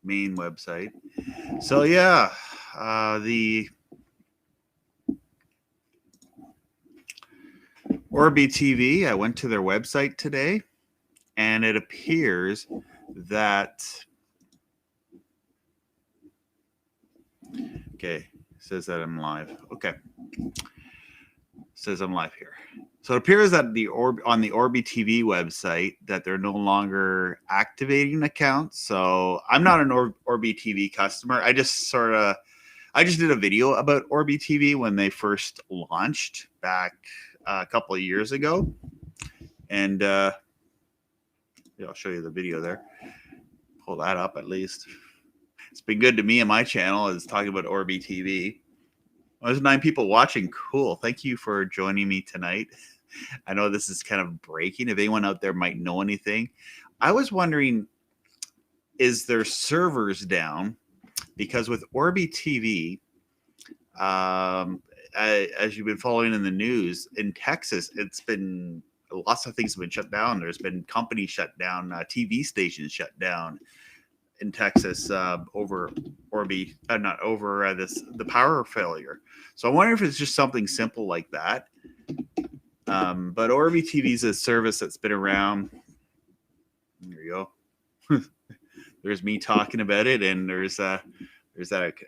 main website. So yeah, the Orbee TV, I went to their website today, and it appears that, okay, says that I'm live. Okay. Says I'm live here. So it appears that on the Orby TV website that they're no longer activating accounts. So I'm not an Orby TV customer. I just did a video about Orby TV when they first launched back a couple of years ago. And yeah, I'll show you the video there. Pull that up at least. It's been good to me and my channel is talking about Orby TV. Well, there's 9 people watching. Cool. Thank you for joining me tonight. I know this is kind of breaking. If anyone out there might know anything, I was wondering, is their servers down? Because with Orby TV, as you've been following in the news, in Texas, it's been lots of things have been shut down. There's been companies shut down, TV stations shut down in Texas over Orby, not over the power failure. So I wonder if it's just something simple like that. But Orby TV is a service that's been around. There you go. There's me talking about it, and there's that.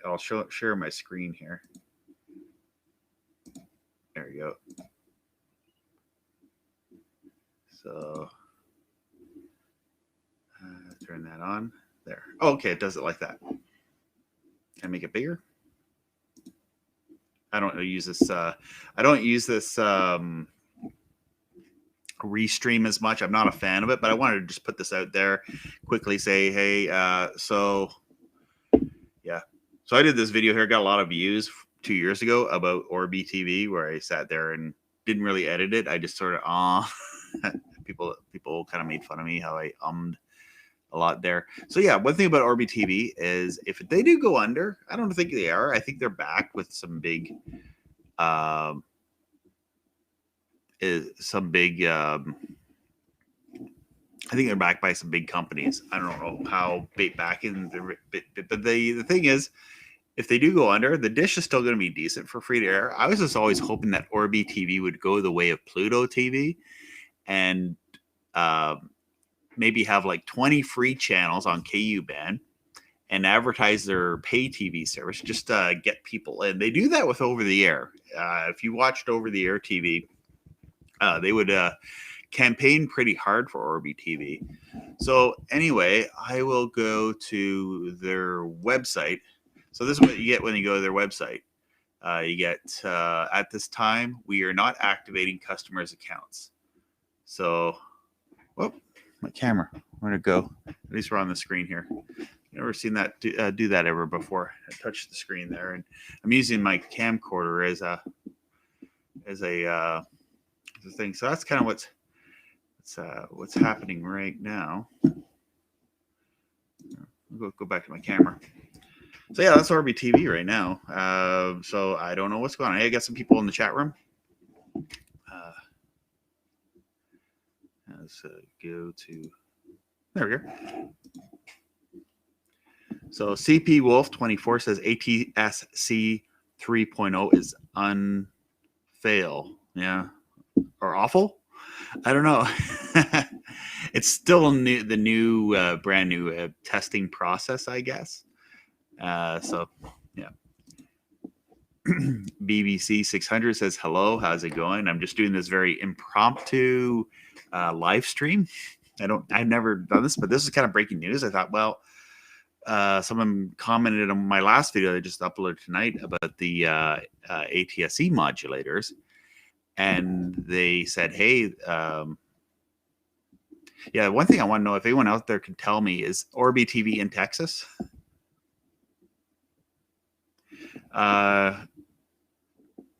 I'll share my screen here. There you go. So turn that on. There. Oh, okay, it does it like that. Can I make it bigger? I don't use this. I don't use this restream as much. I'm not a fan of it, but I wanted to just put this out there, quickly say, hey, so yeah. So I did this video here, got a lot of views 2 years ago about Orby TV, where I sat there and didn't really edit it. I just sort of, people kind of made fun of me how I a lot there. So yeah, one thing about Orby TV is if they do go under, I don't think they are. I think they're back with some big, I think they're backed by some big companies. I don't know how big back in but the thing is, if they do go under, the dish is still going to be decent for free to air. I was just always hoping that Orby TV would go the way of Pluto TV and maybe have like 20 free channels on KU band and advertise their pay TV service just to get people in. They do that with over the air. If you watched over the air TV, they would campaign pretty hard for Orby TV. So anyway, I will go to their website. So this is what you get when you go to their website. You get, at this time, we are not activating customers' accounts. So, whoop, my camera, where'd it go? At least we're on the screen here. Never seen that do that ever before. I touched the screen there, and I'm using my camcorder as a thing. So that's kind of what's happening right now. I'll go back to my camera. So yeah, that's Orby TV right now. So I don't know what's going on. Hey, I got some people in the chat room. Let's go to, there we go. So CP Wolf 24 says ATSC 3.0 is unfail. Yeah. Or awful. I don't know. It's still new, the new, brand new testing process, I guess. So yeah. BBC 600 says, hello, how's it going? I'm just doing this very impromptu live stream. I've never done this, but this is kind of breaking news. I thought, well, someone commented on my last video I just uploaded tonight about the ATSC modulators. And they said, hey, yeah, one thing I want to know if anyone out there can tell me is Orby TV in Texas?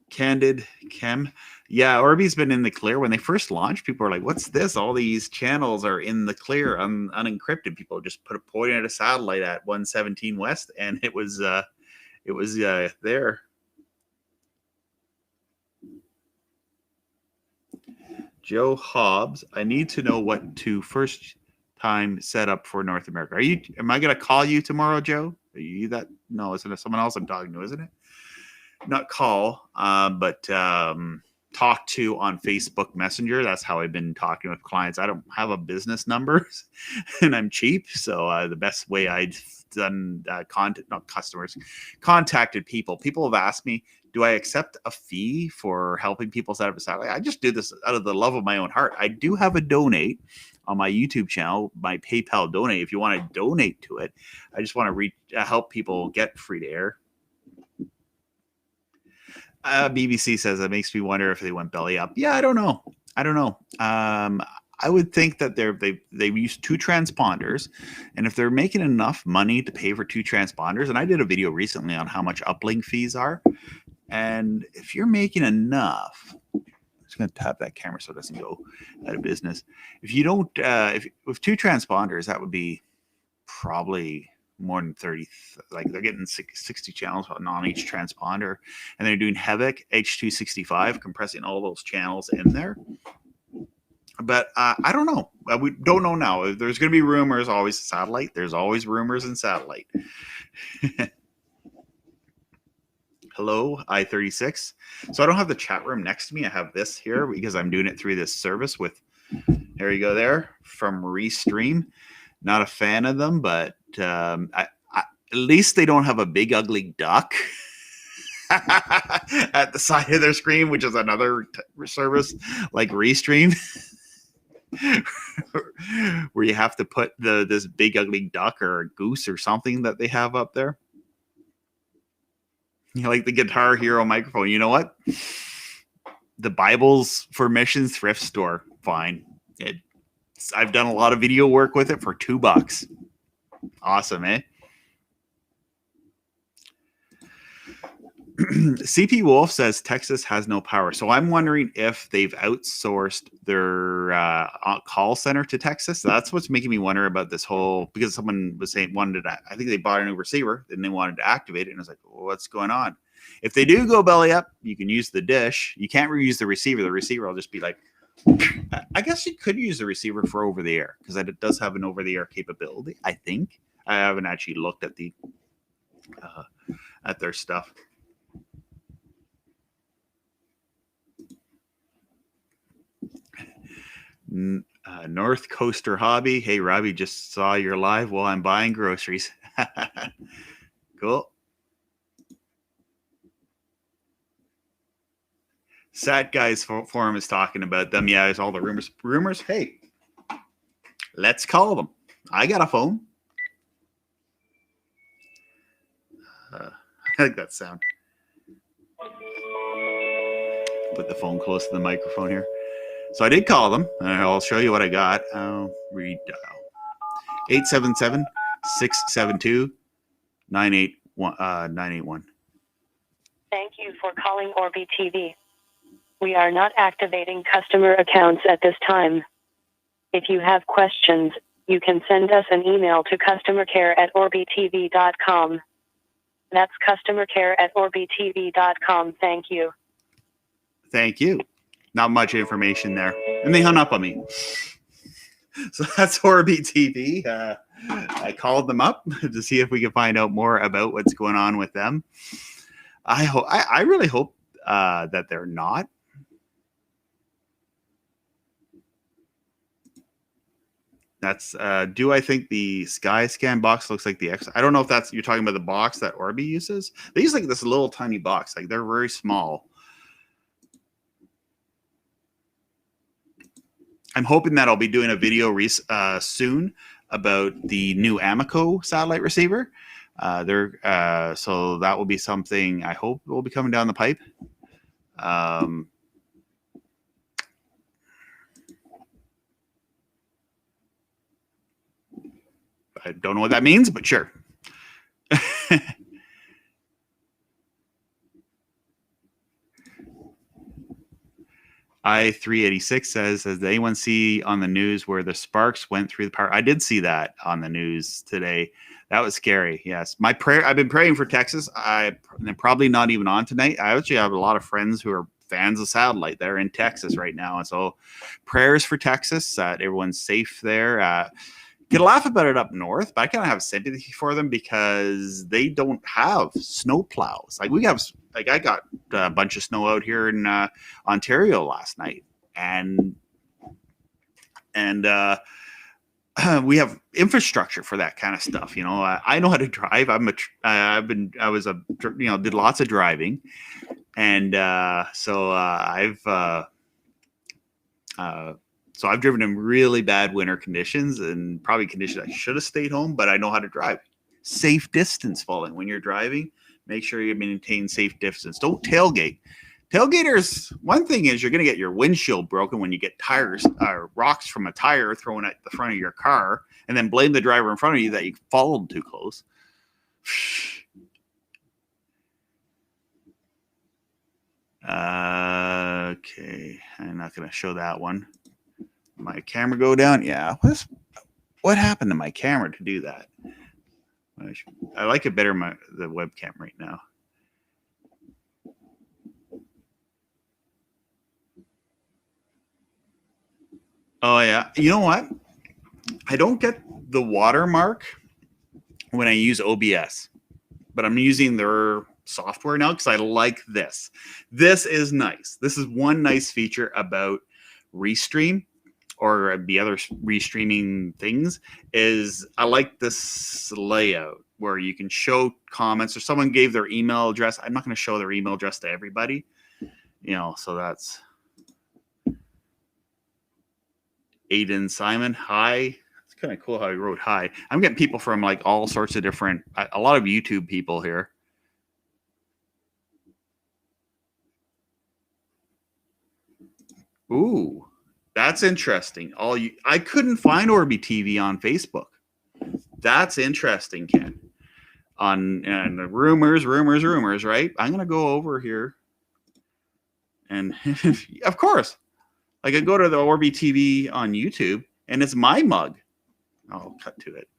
Candid Chem. Yeah, Orby's been in the clear. When they first launched, people were like, what's this? All these channels are in the clear, unencrypted. People just pointed at a satellite at 117 West, and it was there. Joe Hobbs, I need to know what to first time set up for North America. Am I going to call you tomorrow, Joe? Are you that? No, isn't it someone else I'm talking to, isn't it? Not call, but talk to on Facebook Messenger. That's how I've been talking with clients. I don't have a business number and I'm cheap. So the best way I've done contacted people. People have asked me, do I accept a fee for helping people set up a satellite? I just do this out of the love of my own heart. I do have a donate on my YouTube channel, my PayPal donate. If you want to donate to it, I just want to help people get free to air. BBC says it makes me wonder if they went belly up. Yeah, I don't know. I would think that they use 2 transponders, and if they're making enough money to pay for 2 transponders, and I did a video recently on how much uplink fees are, and if you're making enough, I'm just going to tap that camera so it doesn't go out of business. If you don't, if with 2 transponders, that would be probably more than 30, like they're getting 60 channels on each transponder, and they're doing Havoc H265, compressing all those channels in there. But I don't know. We don't know now. There's going to be rumors always in satellite. There's always rumors in satellite. Hello, I-36. So I don't have the chat room next to me. I have this here because I'm doing it through this service with, there you go there, from Restream. Not a fan of them, but at least they don't have a big ugly duck at the side of their screen, which is another service like Restream. Where you have to put this big ugly duck or a goose or something that they have up there. You like the Guitar Hero microphone. You know what? The Bibles for Missions thrift store. Fine. I've done a lot of video work with it for $2. Awesome, eh? CP Wolf says Texas has no power. So I'm wondering if they've outsourced their call center to Texas. That's what's making me wonder about this whole, because someone was saying, I think they bought a new receiver and they wanted to activate it. And I was like, well, what's going on? If they do go belly up, you can use the dish. You can't reuse the receiver. The receiver will just be like, I guess you could use the receiver for over the air because it does have an over the air capability. I think I haven't actually looked at at their stuff. North Coaster Hobby. Hey, Robbie, just saw your live while I'm buying groceries. Cool. Sat Guys Forum is talking about them. Yeah, there's all the rumors. Hey, let's call them. I got a phone. I like that sound. Put the phone close to the microphone here. So I did call them, and I'll show you what I got. Redial. 877-672-981. Thank you for calling Orbee TV. We are not activating customer accounts at this time. If you have questions, you can send us an email to customercare@orbeetv.com. That's customercare@orbeetv.com. Thank you. Thank you. Not much information there. And they hung up on me. So that's Orbee TV. I called them up to see if we could find out more about what's going on with them. I really hope that they're not. That's do I think the SkyScan box looks like the X? I don't know if that's you're talking about the box that Orbee uses. They use like this little tiny box, like they're very small. I'm hoping that I'll be doing a video soon about the new Amico satellite receiver. So that will be something I hope will be coming down the pipe. I don't know what that means, but sure. I-386 says, does anyone see on the news where the sparks went through the power? I did see that on the news today. That was scary. Yes. My prayer, I've been praying for Texas. I'm probably not even on tonight. I actually have a lot of friends who are fans of satellite. They're in Texas right now. And so prayers for Texas, that everyone's safe there. Could laugh about it up north, but I kind of have sympathy for them because they don't have snow plows. Like we have, like I got a bunch of snow out here in Ontario last night, and we have infrastructure for that kind of stuff. You know, I know how to drive. Did lots of driving, and so I've driven in really bad winter conditions and probably conditions I should have stayed home, but I know how to drive. Safe distance falling when you're driving. Make sure you maintain safe distance. Don't tailgate. Tailgaters, one thing is you're going to get your windshield broken when you get tires or rocks from a tire thrown at the front of your car and then blame the driver in front of you that you followed too close. Okay, I'm not going to show that one. My camera go down? Yeah. What happened to my camera to do that? I like it better the webcam right now. Oh yeah. You know what? I don't get the watermark when I use OBS, but I'm using their software now because I like this. This is nice. This is one nice feature about Restream or the other restreaming things is I like this layout where you can show comments or someone gave their email address. I'm not going to show their email address to everybody, you know, so that's Aiden Simon. Hi. It's kind of cool how he wrote hi. I'm getting people from like all sorts of different, a lot of YouTube people here. Ooh. That's interesting. I couldn't find Orby TV on Facebook. That's interesting, Ken. And the rumors, right? I'm gonna go over here, and of course, like I go to the Orby TV on YouTube, and it's my mug. I'll cut to it.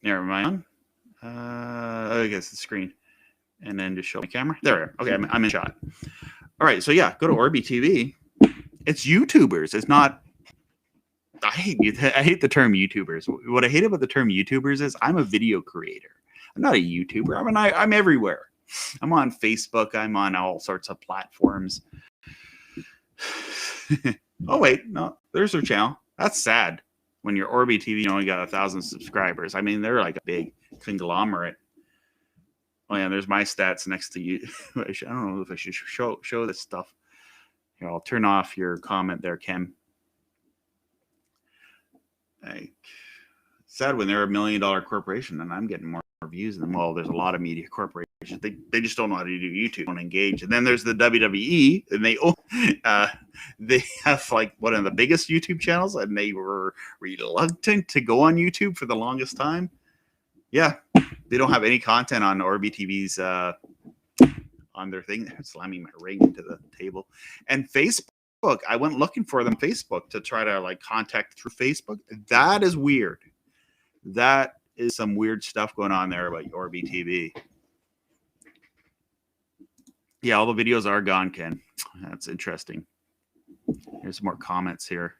Never mind. I guess the screen. And then just show my camera. There. Okay, I'm in shot. All right, so yeah, go to Orby TV. It's YouTubers. It's not. I hate the term YouTubers. What I hate about the term YouTubers is I'm a video creator. I'm not a YouTuber. I'm everywhere. I'm on Facebook. I'm on all sorts of platforms. Oh wait, no, there's their channel. That's sad. When you're Orby TV, you only got 1,000 subscribers. I mean, they're like a big conglomerate. Oh yeah, there's my stats next to you. I don't know if I should show this stuff. Here, I'll turn off your comment there, Ken. Sad when they're $1 million corporation and I'm getting more views than them. Well, there's a lot of media corporations. They just don't know how to do YouTube, don't engage. And then there's the WWE, and they have like one of the biggest YouTube channels, and they were reluctant to go on YouTube for the longest time. Yeah, they don't have any content on Orby TV's on their thing. They're slamming my ring into the table. And Facebook, I went looking for them Facebook to try to like contact through Facebook. That is weird. That is some weird stuff going on there about Orby TV. Yeah, all the videos are gone, Ken. That's interesting. Here's more comments here.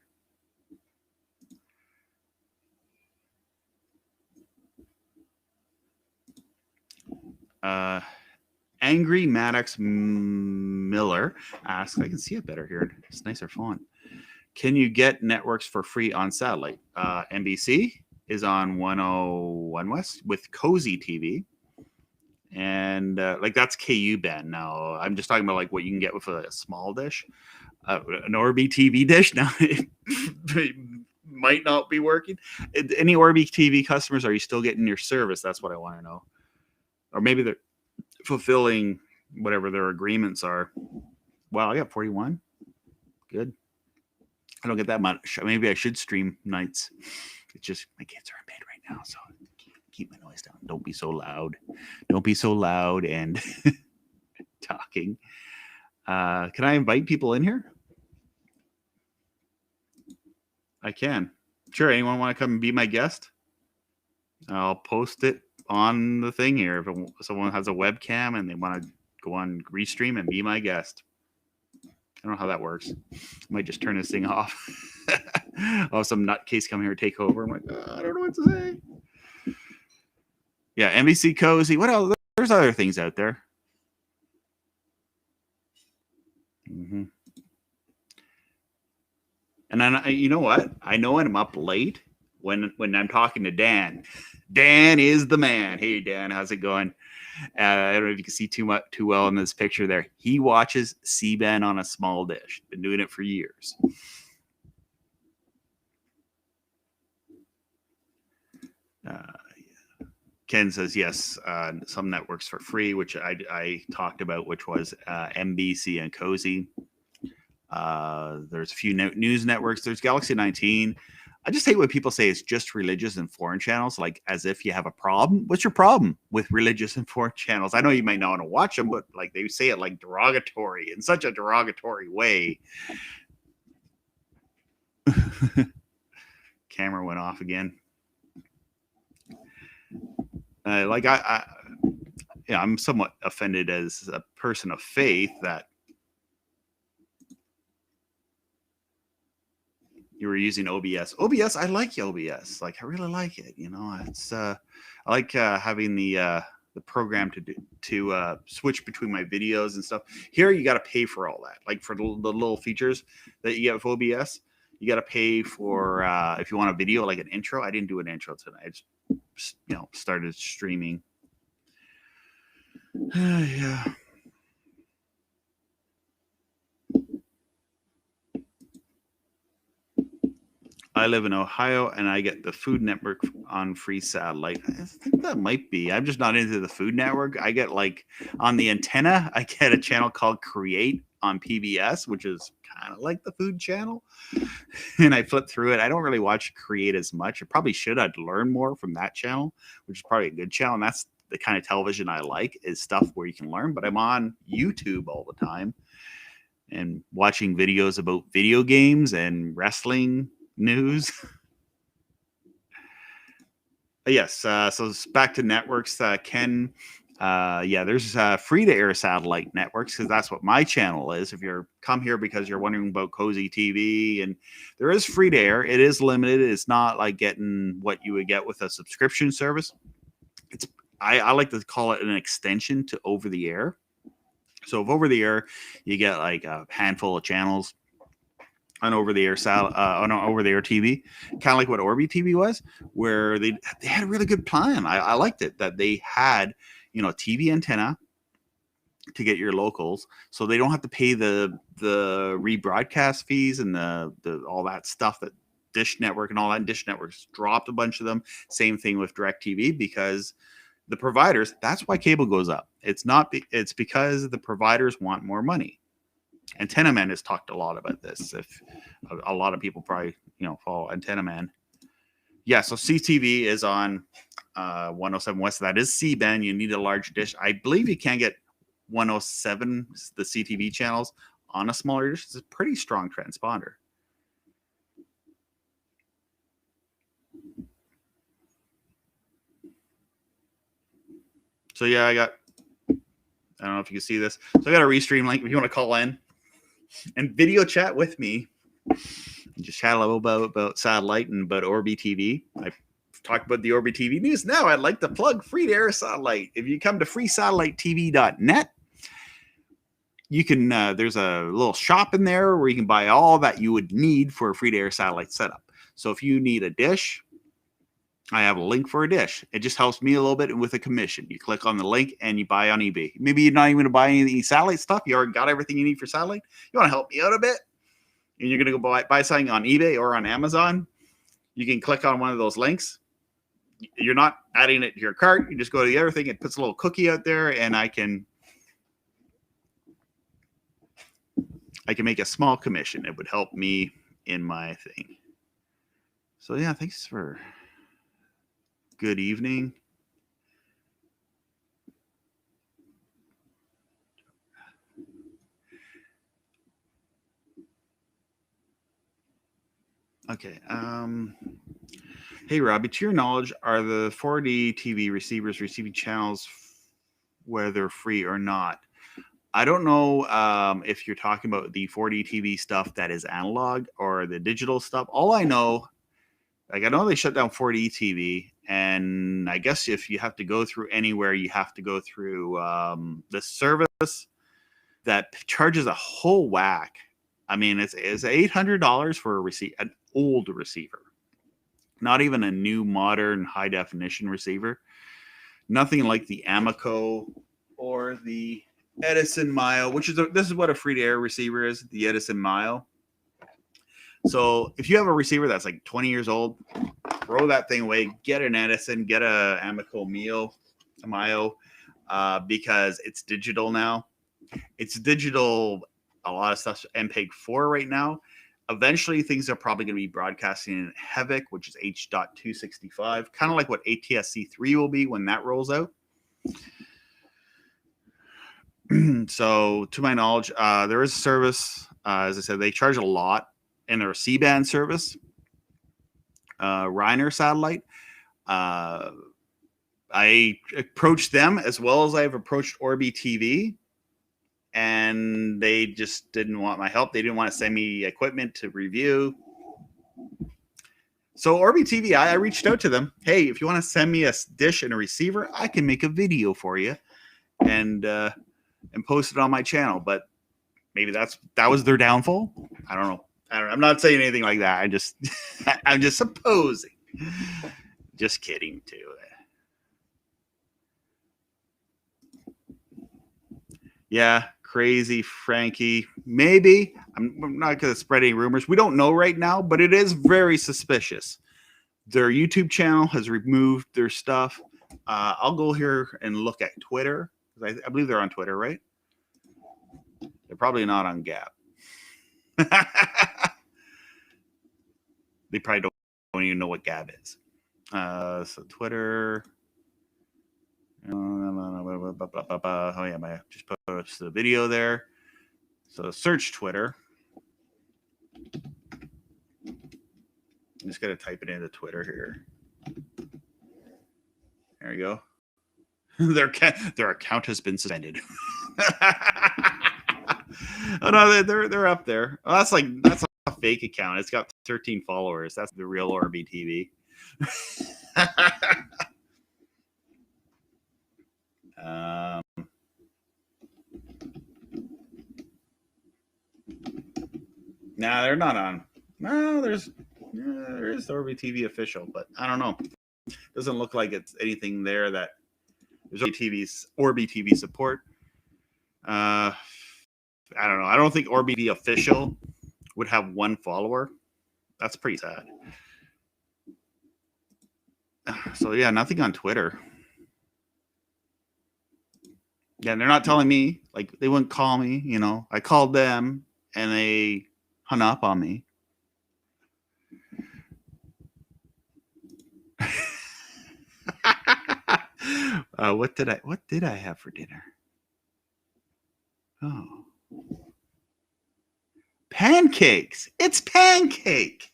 Angry Maddox Miller asks, I can see it better here. It's nicer font. Can you get networks for free on satellite? NBC is on 101 West with Cozy TV. And like that's KU band. Now I'm just talking about like what you can get with a small dish. An Orby TV dish now it might not be working. Any Orby TV customers, are you still getting your service? That's what I want to know. Or maybe they're fulfilling whatever their agreements are. Wow, I got 41. Good. I don't get that much. Maybe I should stream nights. It's just my kids are in bed right now, so keep my noise down. Don't be so loud. Don't be so loud and talking. Can I invite people in here? I can. Sure. Anyone want to come and be my guest? I'll post it on the thing here. If someone has a webcam and they want to go on Restream and be my guest. don't know how that works. I might just turn this thing off. Oh, some nutcase come here and take over. I'm like, I don't know what to say. Yeah, NBC Cozy. What else? There's other things out there. Mm-hmm. And then, you know what? I know when I'm up late when I'm talking to Dan. Dan is the man. Hey, Dan, how's it going? I don't know if you can see too well in this picture there. He watches C-band on a small dish. Been doing it for years. Ken says yes. Some networks for free, which I talked about, which was NBC and Cozy. There's a few news networks. There's Galaxy 19. I just hate when people say it's just religious and foreign channels, like as if you have a problem. What's your problem with religious and foreign channels? I know you might not want to watch them, but like they say it like derogatory, in such a derogatory way. Camera went off again. I'm somewhat offended as a person of faith that you were using OBS. OBS, I like OBS. Like, I really like it. You know, it's I like having the program to switch between my videos and stuff. Here, you got to pay for all that. Like for the little features that you get with OBS, you got to pay for if you want a video like an intro. I didn't do an intro tonight. I just started streaming. Yeah. I live in Ohio and I get the Food Network on free satellite. I think that might be. I'm just not into the Food Network. I get like on the antenna, I get a channel called Create on PBS, which is kind of like the food channel. And I flip through it. I don't really watch Create as much. I probably should. I'd learn more from that channel, which is probably a good channel. And that's the kind of television I like, is stuff where you can learn. But I'm on YouTube all the time and watching videos about video games and wrestling news. Yes. So back to networks, Ken. There's free to air satellite networks, because that's what my channel is. If you're come here because you're wondering about Cozy TV, and there is free to air. It is limited. It's not like getting what you would get with a subscription service. I like to call it an extension to over the air. So if over the air, you get like a handful of channels on over the air over the air TV, kind of like what Orby TV was, where they had a really good plan. I liked it that they had, TV antenna to get your locals, so they don't have to pay the rebroadcast fees and the all that stuff that Dish Network and all that. Dish Network's dropped a bunch of them. Same thing with DirecTV, because the providers, that's why cable goes up. It's because the providers want more money. Antenna Man has talked a lot about this. If a lot of people probably follow Antenna Man. Yeah, so CTV is on 107 West. That is C-band. You need a large dish. I believe you can get 107, the CTV channels, on a smaller dish. It's a pretty strong transponder. So yeah, I don't know if you can see this. So I got a restream link if you want to call in and video chat with me. Just chat a little about satellite and about Orby TV. I talked about the Orby TV news. Now I'd like to plug free to air satellite. If you come to freesatellitetv.net, you can there's a little shop in there where you can buy all that you would need for a free to air satellite setup. So if you need a dish, I have a link for a dish. It just helps me a little bit with a commission. You click on the link and you buy on eBay. Maybe you're not even going to buy any of the satellite stuff. You already got everything you need for satellite. You want to help me out a bit? And you're going to go buy something on eBay or on Amazon. You can click on one of those links. You're not adding it to your cart. You just go to the other thing. It puts a little cookie out there, and I can make a small commission. It would help me in my thing. So yeah, thanks for good evening. Okay. Hey, Robbie, to your knowledge, are the 4D TV receivers receiving channels whether free or not? I don't know if you're talking about the 4D TV stuff that is analog or the digital stuff. All I know, like I know they shut down 4D TV, and I guess if you have to go through anywhere, you have to go through the service that charges a whole whack. I mean, it's $800 for a an old receiver, not even a new modern high definition receiver. Nothing like the Amico or the Edison Mile, which is this is what a free to air receiver is, the Edison Mile. So if you have a receiver that's like 20 years old, throw that thing away, get an Edison, get a Amico Mio, because it's digital now. It's digital, a lot of stuff MPEG 4 right now. Eventually, things are probably going to be broadcasting in HEVC, which is H.265, kind of like what ATSC3 will be when that rolls out. So, to my knowledge, there is a service. As I said, they charge a lot in their C-band service. Reiner Satellite. I approached them as well as I've approached Orbee TV. And they just didn't want my help. They didn't want to send me equipment to review. So Orbee TV, I reached out to them. Hey, if you want to send me a dish and a receiver, I can make a video for you and post it on my channel. But maybe that was their downfall. I don't know. I'm not saying anything like that. I'm just supposing. Just kidding too. Yeah. Crazy Frankie. Maybe. I'm not going to spread any rumors. We don't know right now, but it is very suspicious. Their YouTube channel has removed their stuff. I'll go here and look at Twitter. I believe they're on Twitter, right? They're probably not on Gap. They probably don't even know what Gab is. So Twitter. Oh yeah, I just posted the video there. So search Twitter. I'm just gonna type it into Twitter here. There you go. Their account has been suspended. Oh no, they're up there. Oh, that's a fake account. It's got 13 followers. That's the real Orby TV. Nah, they're not on. No, there is the Orby TV official, but I don't know. Doesn't look like it's anything there that there's Orby TV support. I don't know. I don't think Orby TV official would have one follower. That's pretty sad. So yeah, nothing on Twitter. Yeah, they're not telling me. Like they wouldn't call me. You know, I called them and they hung up on me. What did I have for dinner? Oh, pancakes. It's Pancake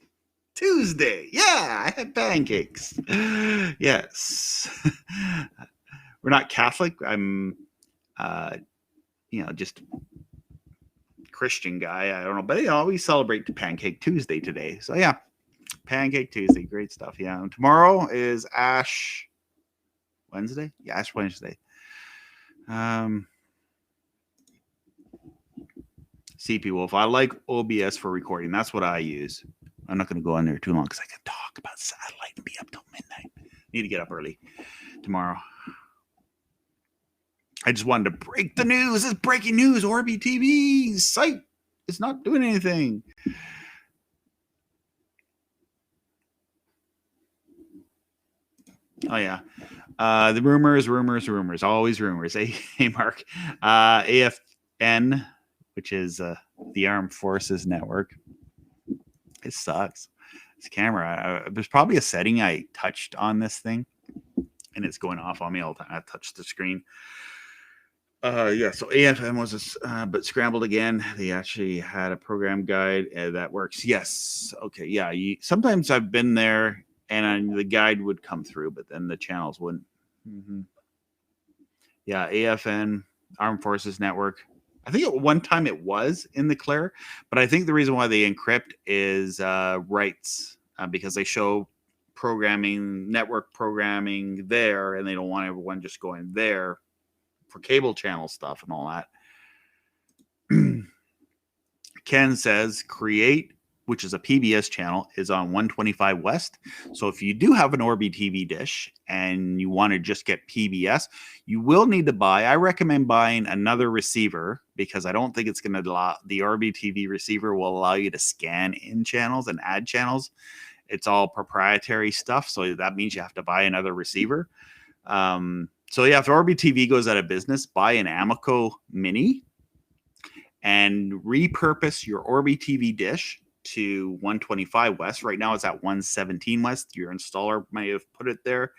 Tuesday. Yeah, I had pancakes. Yes. We're not Catholic. I'm just Christian guy. I don't know, but we celebrate Pancake Tuesday today. So yeah, Pancake Tuesday, great stuff. Yeah, and tomorrow is Ash Wednesday. Yeah, Ash Wednesday. CP Wolf. I like OBS for recording. That's what I use. I'm not going to go on there too long because I can talk about satellite and be up till midnight. Need to get up early tomorrow. I just wanted to break the news. This is breaking news. Orbee TV's site is not doing anything. Oh, yeah. The rumors. Always rumors. Hey, Mark. AFN, which is the Armed Forces Network. It sucks. This camera. There's probably a setting I touched on this thing, and it's going off on me all the time. I touched the screen. Yeah, so AFM was but scrambled again. They actually had a program guide that works. Yes. Okay. Yeah. Sometimes I've been there and the guide would come through, but then the channels wouldn't. Mm-hmm. Yeah. AFN, Armed Forces Network. I think at one time it was in the clear, but I think the reason why they encrypt is rights, because they show programming, network programming there, and they don't want everyone just going there for cable channel stuff and all that. Ken says create, which is a PBS channel, is on 125 West. So if you do have an Orbee TV dish and you want to just get PBS, you will need to buy. I recommend buying another receiver because I don't think it's going to allow, the Orby TV receiver will allow you to scan in channels and add channels. It's all proprietary stuff. So that means you have to buy another receiver. So yeah, if Orby TV goes out of business, buy an Amico Mini and repurpose your Orby TV dish to 125 West. Right now it's at 117 West. Your installer may have put it there.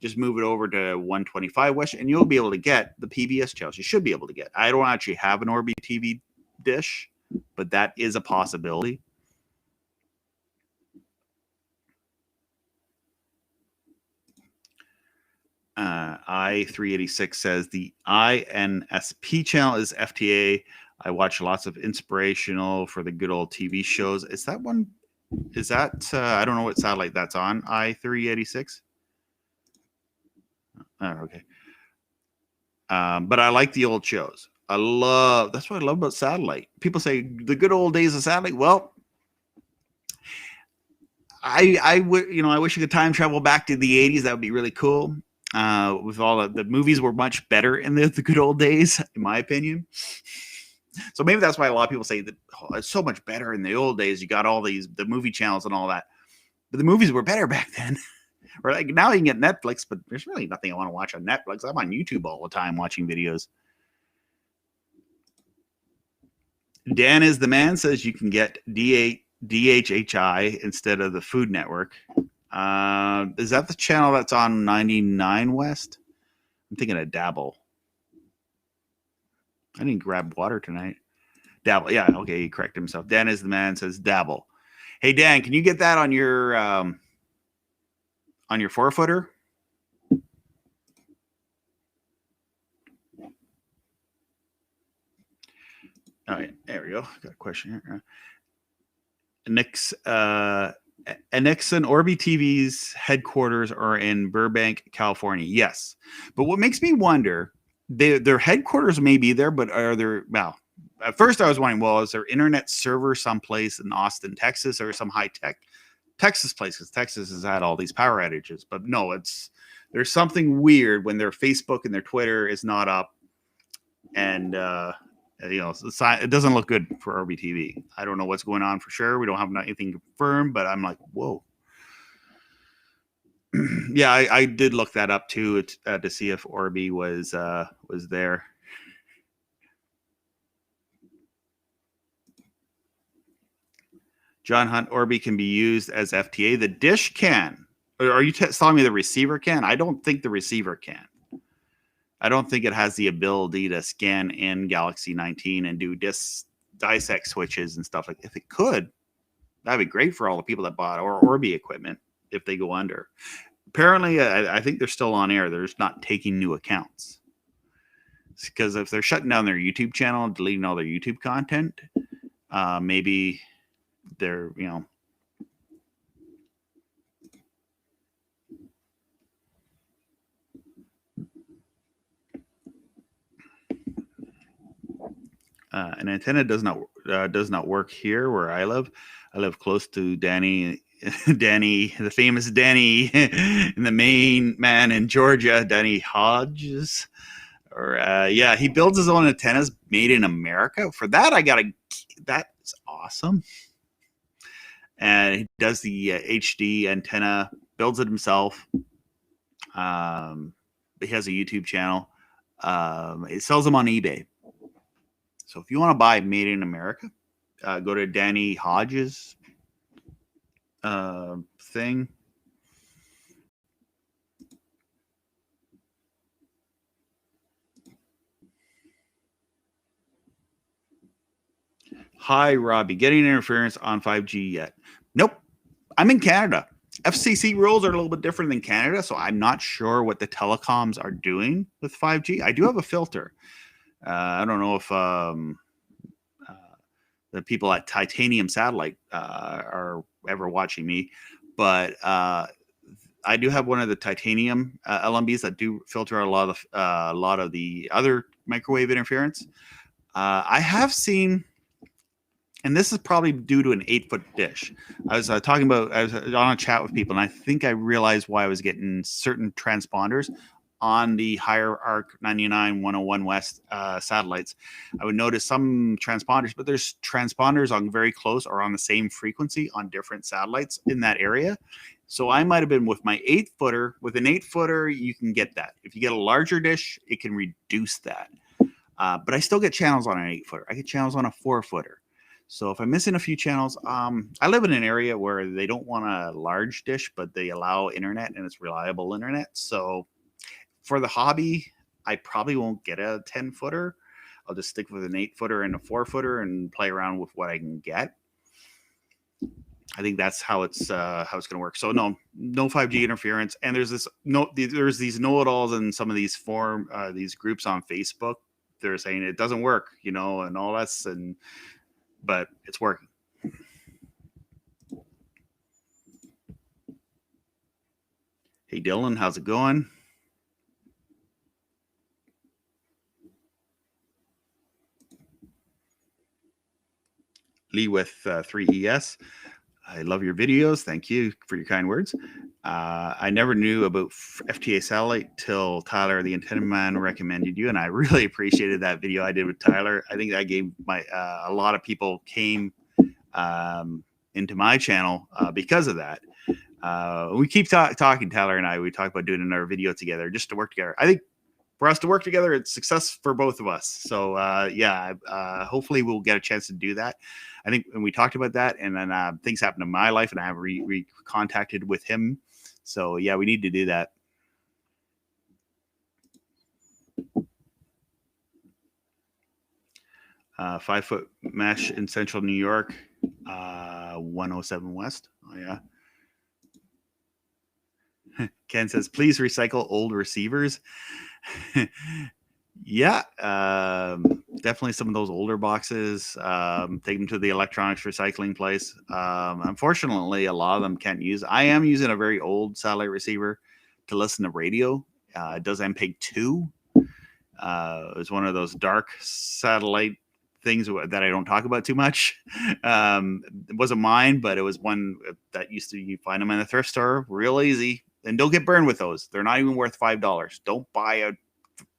Just move it over to 125 West and you'll be able to get the PBS channels. You should be able to get. I don't actually have an Orby TV dish, but that is a possibility. I386 says the INSP channel is FTA. I watch lots of inspirational for the good old TV shows. Is that one? Is that, I don't know what satellite that's on. I386? Oh, okay. But I like the old shows. That's what I love about satellite. People say the good old days of satellite. Well, I would, I wish you could time travel back to the 80s. That would be really cool. With all the movies were much better in the good old days, in my opinion. So maybe that's why a lot of people say that it's so much better in the old days. You got all the movie channels and all that, but the movies were better back then. Or like now you can get Netflix, but there's really nothing I want to watch on Netflix. I'm on YouTube all the time watching videos. Dan is the man says you can get DHHI instead of the Food Network. Is that the channel that's on 99 West? I'm thinking of Dabble. I didn't grab water tonight. Dabble. Yeah, okay, he corrected himself. Dan is the man says Dabble. Hey Dan, can you get that on your 4-footer? All right, there we go. Got a question here. Anixon Orby TV's headquarters are in Burbank, California. Yes, but what makes me wonder, their headquarters may be there, but are there? Well, at first I was wondering, well, is there internet server someplace in Austin, Texas, or some high tech Texas place? Because Texas has had all these power outages. But no, there's something weird when their Facebook and their Twitter is not up, and it doesn't look good for Orby TV. I don't know what's going on for sure. We don't have anything confirmed, but I'm like, whoa. Yeah, I did look that up too to see if Orby was there. John Hunt, Orby can be used as FTA. The dish can. Or are you telling me the receiver can? I don't think the receiver can. I don't think it has the ability to scan in Galaxy 19 and do dissect switches and stuff like that. If it could, that'd be great for all the people that bought Orby equipment if they go under. Apparently, I think they're still on air. They're just not taking new accounts. Because if they're shutting down their YouTube channel and deleting all their YouTube content, maybe they're, an antenna does not work here where I live. I live close to Danny, the famous Danny, in the main man in Georgia, Danny Hodges. Or yeah, he builds his own antennas made in America. For that, that's awesome. And he does the HD antenna, builds it himself. He has a YouTube channel. It sells them on eBay. So if you want to buy made in America, go to Danny Hodges thing. Hi, Robbie. Getting interference on 5G yet? Nope. I'm in Canada. FCC rules are a little bit different than Canada, so I'm not sure what the telecoms are doing with 5G. I do have a filter. I don't know if the people at Titanium Satellite are ever watching me, but I do have one of the Titanium LMBs that do filter a lot of the other microwave interference. I have seen, and this is probably due to an 8-foot dish. I was I was on a chat with people, and I think I realized why I was getting certain transponders on the higher arc 99 101 West satellites. I would notice some transponders, but there's transponders on very close or on the same frequency on different satellites in that area. So I might have been with my 8-footer. With an 8-footer, you can get that. If you get a larger dish, it can reduce that. But I still get channels on an 8-footer. I get channels on a 4-footer. So if I'm missing a few channels, I live in an area where they don't want a large dish, but they allow internet, and it's reliable internet. So for the hobby, I probably won't get a 10-footer. I'll just stick with an 8-footer and a 4-footer and play around with what I can get. I think that's how it's going to work. So no 5G interference. And there's these know-it-alls in some of these these groups on Facebook. They're saying it doesn't work, and all that's, but it's working. Hey Dylan, how's it going? Lee with 3ES. I love your videos. Thank you for your kind words. I never knew about FTA Satellite till Tyler, the antenna man, recommended you, and I really appreciated that video I did with Tyler. I think that gave a lot of people came into my channel because of that. We keep talking, Tyler and I. We talk about doing another video together, just to work together. I think for us to work together, it's success for both of us. So hopefully we'll get a chance to do that. I think when we talked about that, and then things happened in my life, and I have contacted with him. So yeah, we need to do that. Uh, 5-foot mesh in central New York, 107 West. Oh yeah. Ken says, please recycle old receivers. Yeah, definitely some of those older boxes. Take them to the electronics recycling place. Unfortunately, a lot of them can't use. I am using a very old satellite receiver to listen to radio. It does MPEG-2. It's one of those dark satellite things that I don't talk about too much. It wasn't mine, but it was one that you find them in a thrift store real easy. And don't get burned with those. They're not even worth $5. Don't buy a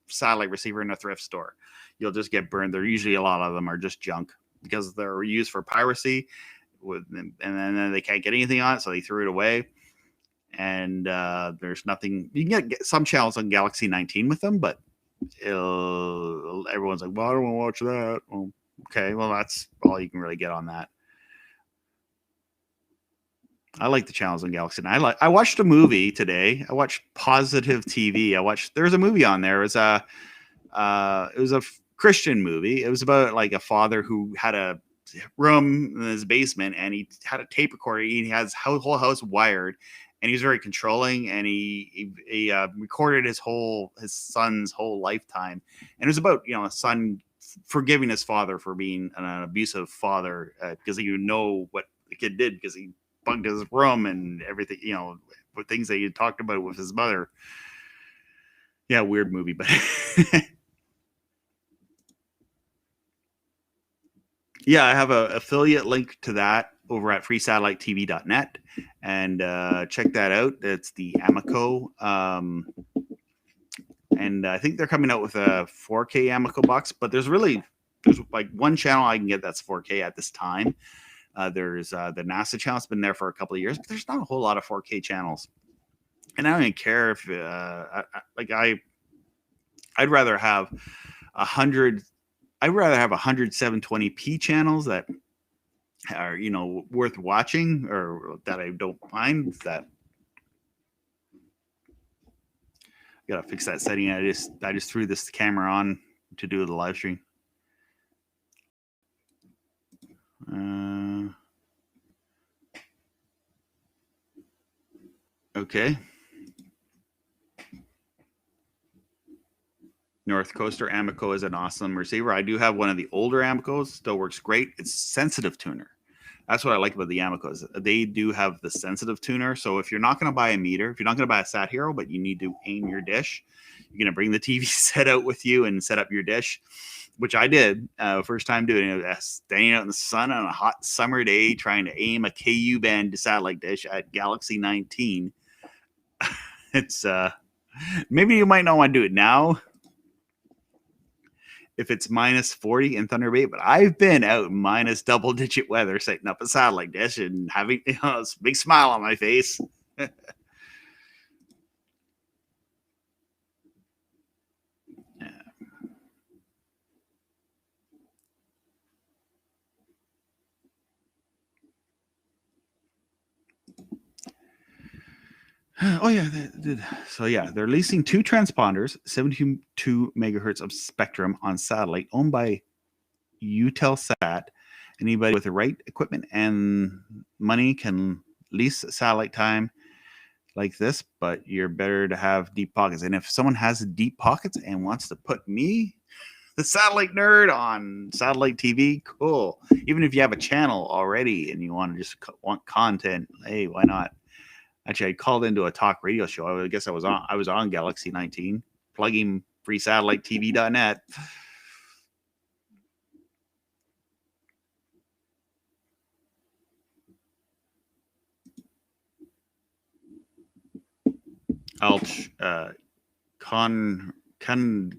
satellite receiver in a thrift store. You'll just get burned. They're usually, a lot of them are just junk because they're used for piracy, and then they can't get anything on it, so they threw it away. And there's nothing. You can get some channels on Galaxy 19 with them, but everyone's like, well, I don't want to watch that. Well, okay, well, that's all you can really get on that. I like the channels on Galaxy. And I watched a movie today. I watched Positive TV. There's a movie on there. It was a Christian movie. It was about like a father who had a room in his basement, and he had a tape recorder. He has whole house wired, and he was very controlling, and he recorded his son's whole lifetime. And it was about, a son forgiving his father for being an abusive father, because he would know what the kid did, because he bugged his room and everything, with things that he talked about with his mother. Yeah, weird movie, but yeah, I have an affiliate link to that over at freesatellitetv.net, and check that out. It's the Amico, and I think they're coming out with a 4K Amico box, but there's like one channel I can get that's 4K at this time. There's the NASA channel. It's been there for a couple of years, but there's not a whole lot of 4K channels. And I don't even care if I'd rather have 100 720p channels that are, worth watching, or that I don't mind. That gotta fix that setting. I just threw this camera on to do the live stream. Okay. North Coaster Amico is an awesome receiver. I do have one of the older Amicos, still works great. It's sensitive tuner. That's what I like about the Amicos. They do have the sensitive tuner. So if you're not going to buy a meter, if you're not going to buy a Sat Hero, but you need to aim your dish, you're going to bring the TV set out with you and set up your dish, which I did first time doing it. Standing out in the sun on a hot summer day trying to aim a KU band satellite dish at Galaxy 19. It's maybe you might not want to do it now if it's minus 40 in Thunder Bay, but I've been out in minus double-digit weather setting up a satellite dish and having a big smile on my face. Oh yeah, so yeah, they're leasing 2 transponders, 72 megahertz of spectrum on satellite, owned by Eutelsat. Anybody with the right equipment and money can lease satellite time like this, but you're better to have deep pockets. And if someone has deep pockets and wants to put me, the satellite nerd, on satellite TV, cool. Even if you have a channel already and you want to just want content, hey, why not? Actually, I called into a talk radio show. I guess I was on Galaxy 19, plugging freesatellitetv.net.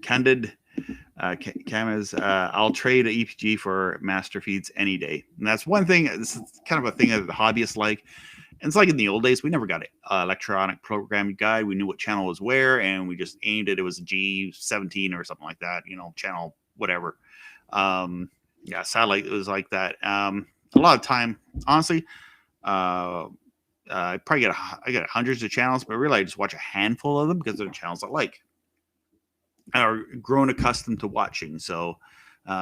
Candid Camas, I'll trade a EPG for master feeds any day. And that's one thing. This is kind of a thing that the hobbyists like. And it's like in the old days, we never got an electronic programming guide. We knew what channel was where, and we just aimed it. It was a G17 or something like that, channel whatever. Yeah, satellite, it was like that. A lot of time, honestly, I probably get hundreds of channels, but really I just watch a handful of them because they're channels I like, or grown accustomed to watching. So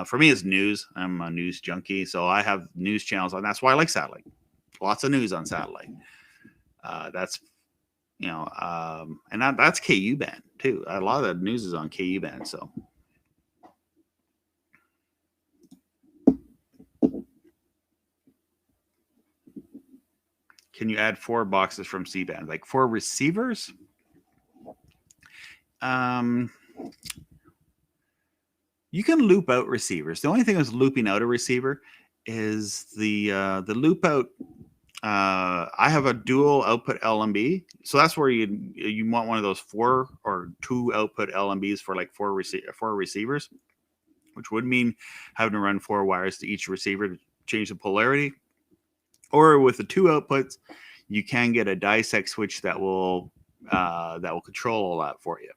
for me, it's news. I'm a news junkie, so I have news channels, and that's why I like satellite. Lots of news on satellite. That's and that's KU band too. A lot of the news is on KU band. So can you add 4 boxes from C band, like 4 receivers? You can loop out receivers. The only thing that's looping out a receiver is the loop out. I have a dual output LMB, so that's where you want one of those 4 or 2 output LMBs for like 4 receivers, which would mean having to run 4 wires to each receiver to change the polarity. Or with the 2 outputs, you can get a dissect switch that will control all that for you.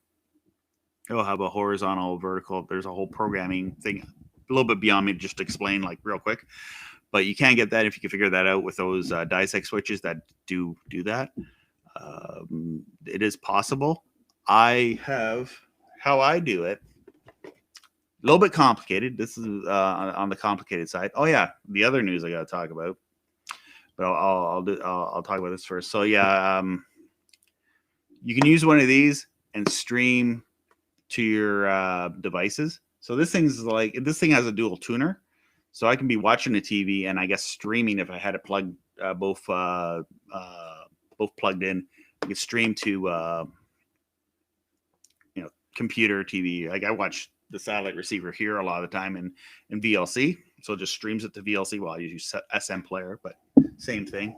It'll have a horizontal, vertical. There's a whole programming thing, a little bit beyond me to just explain like real quick. But you can get that if you can figure that out with those dissect switches that do that. It is possible. I have how I do it. A little bit complicated. This is on the complicated side. Oh yeah, the other news I got to talk about. But I'll talk about this first. So yeah, you can use one of these and stream to your devices. So this thing has a dual tuner. So I can be watching the TV and I guess streaming if I had it plugged both plugged in. I could stream to computer TV. Like I watch the satellite receiver here a lot of the time in VLC, so it just streams it to VLC while I use SM player. But same thing.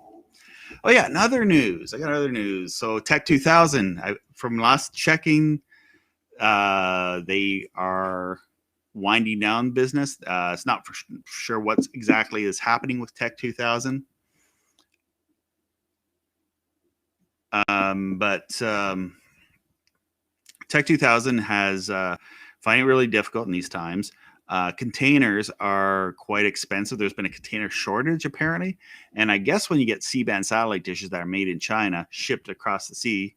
Oh yeah, another news. I got other news. So Tech 2000. From last checking, they are winding down business. It's not for sure what exactly is happening with Tech 2000. But Tech 2000 has finding it really difficult in these times. Containers are quite expensive. There's been a container shortage apparently, and I guess when you get C-band satellite dishes that are made in China shipped across the sea,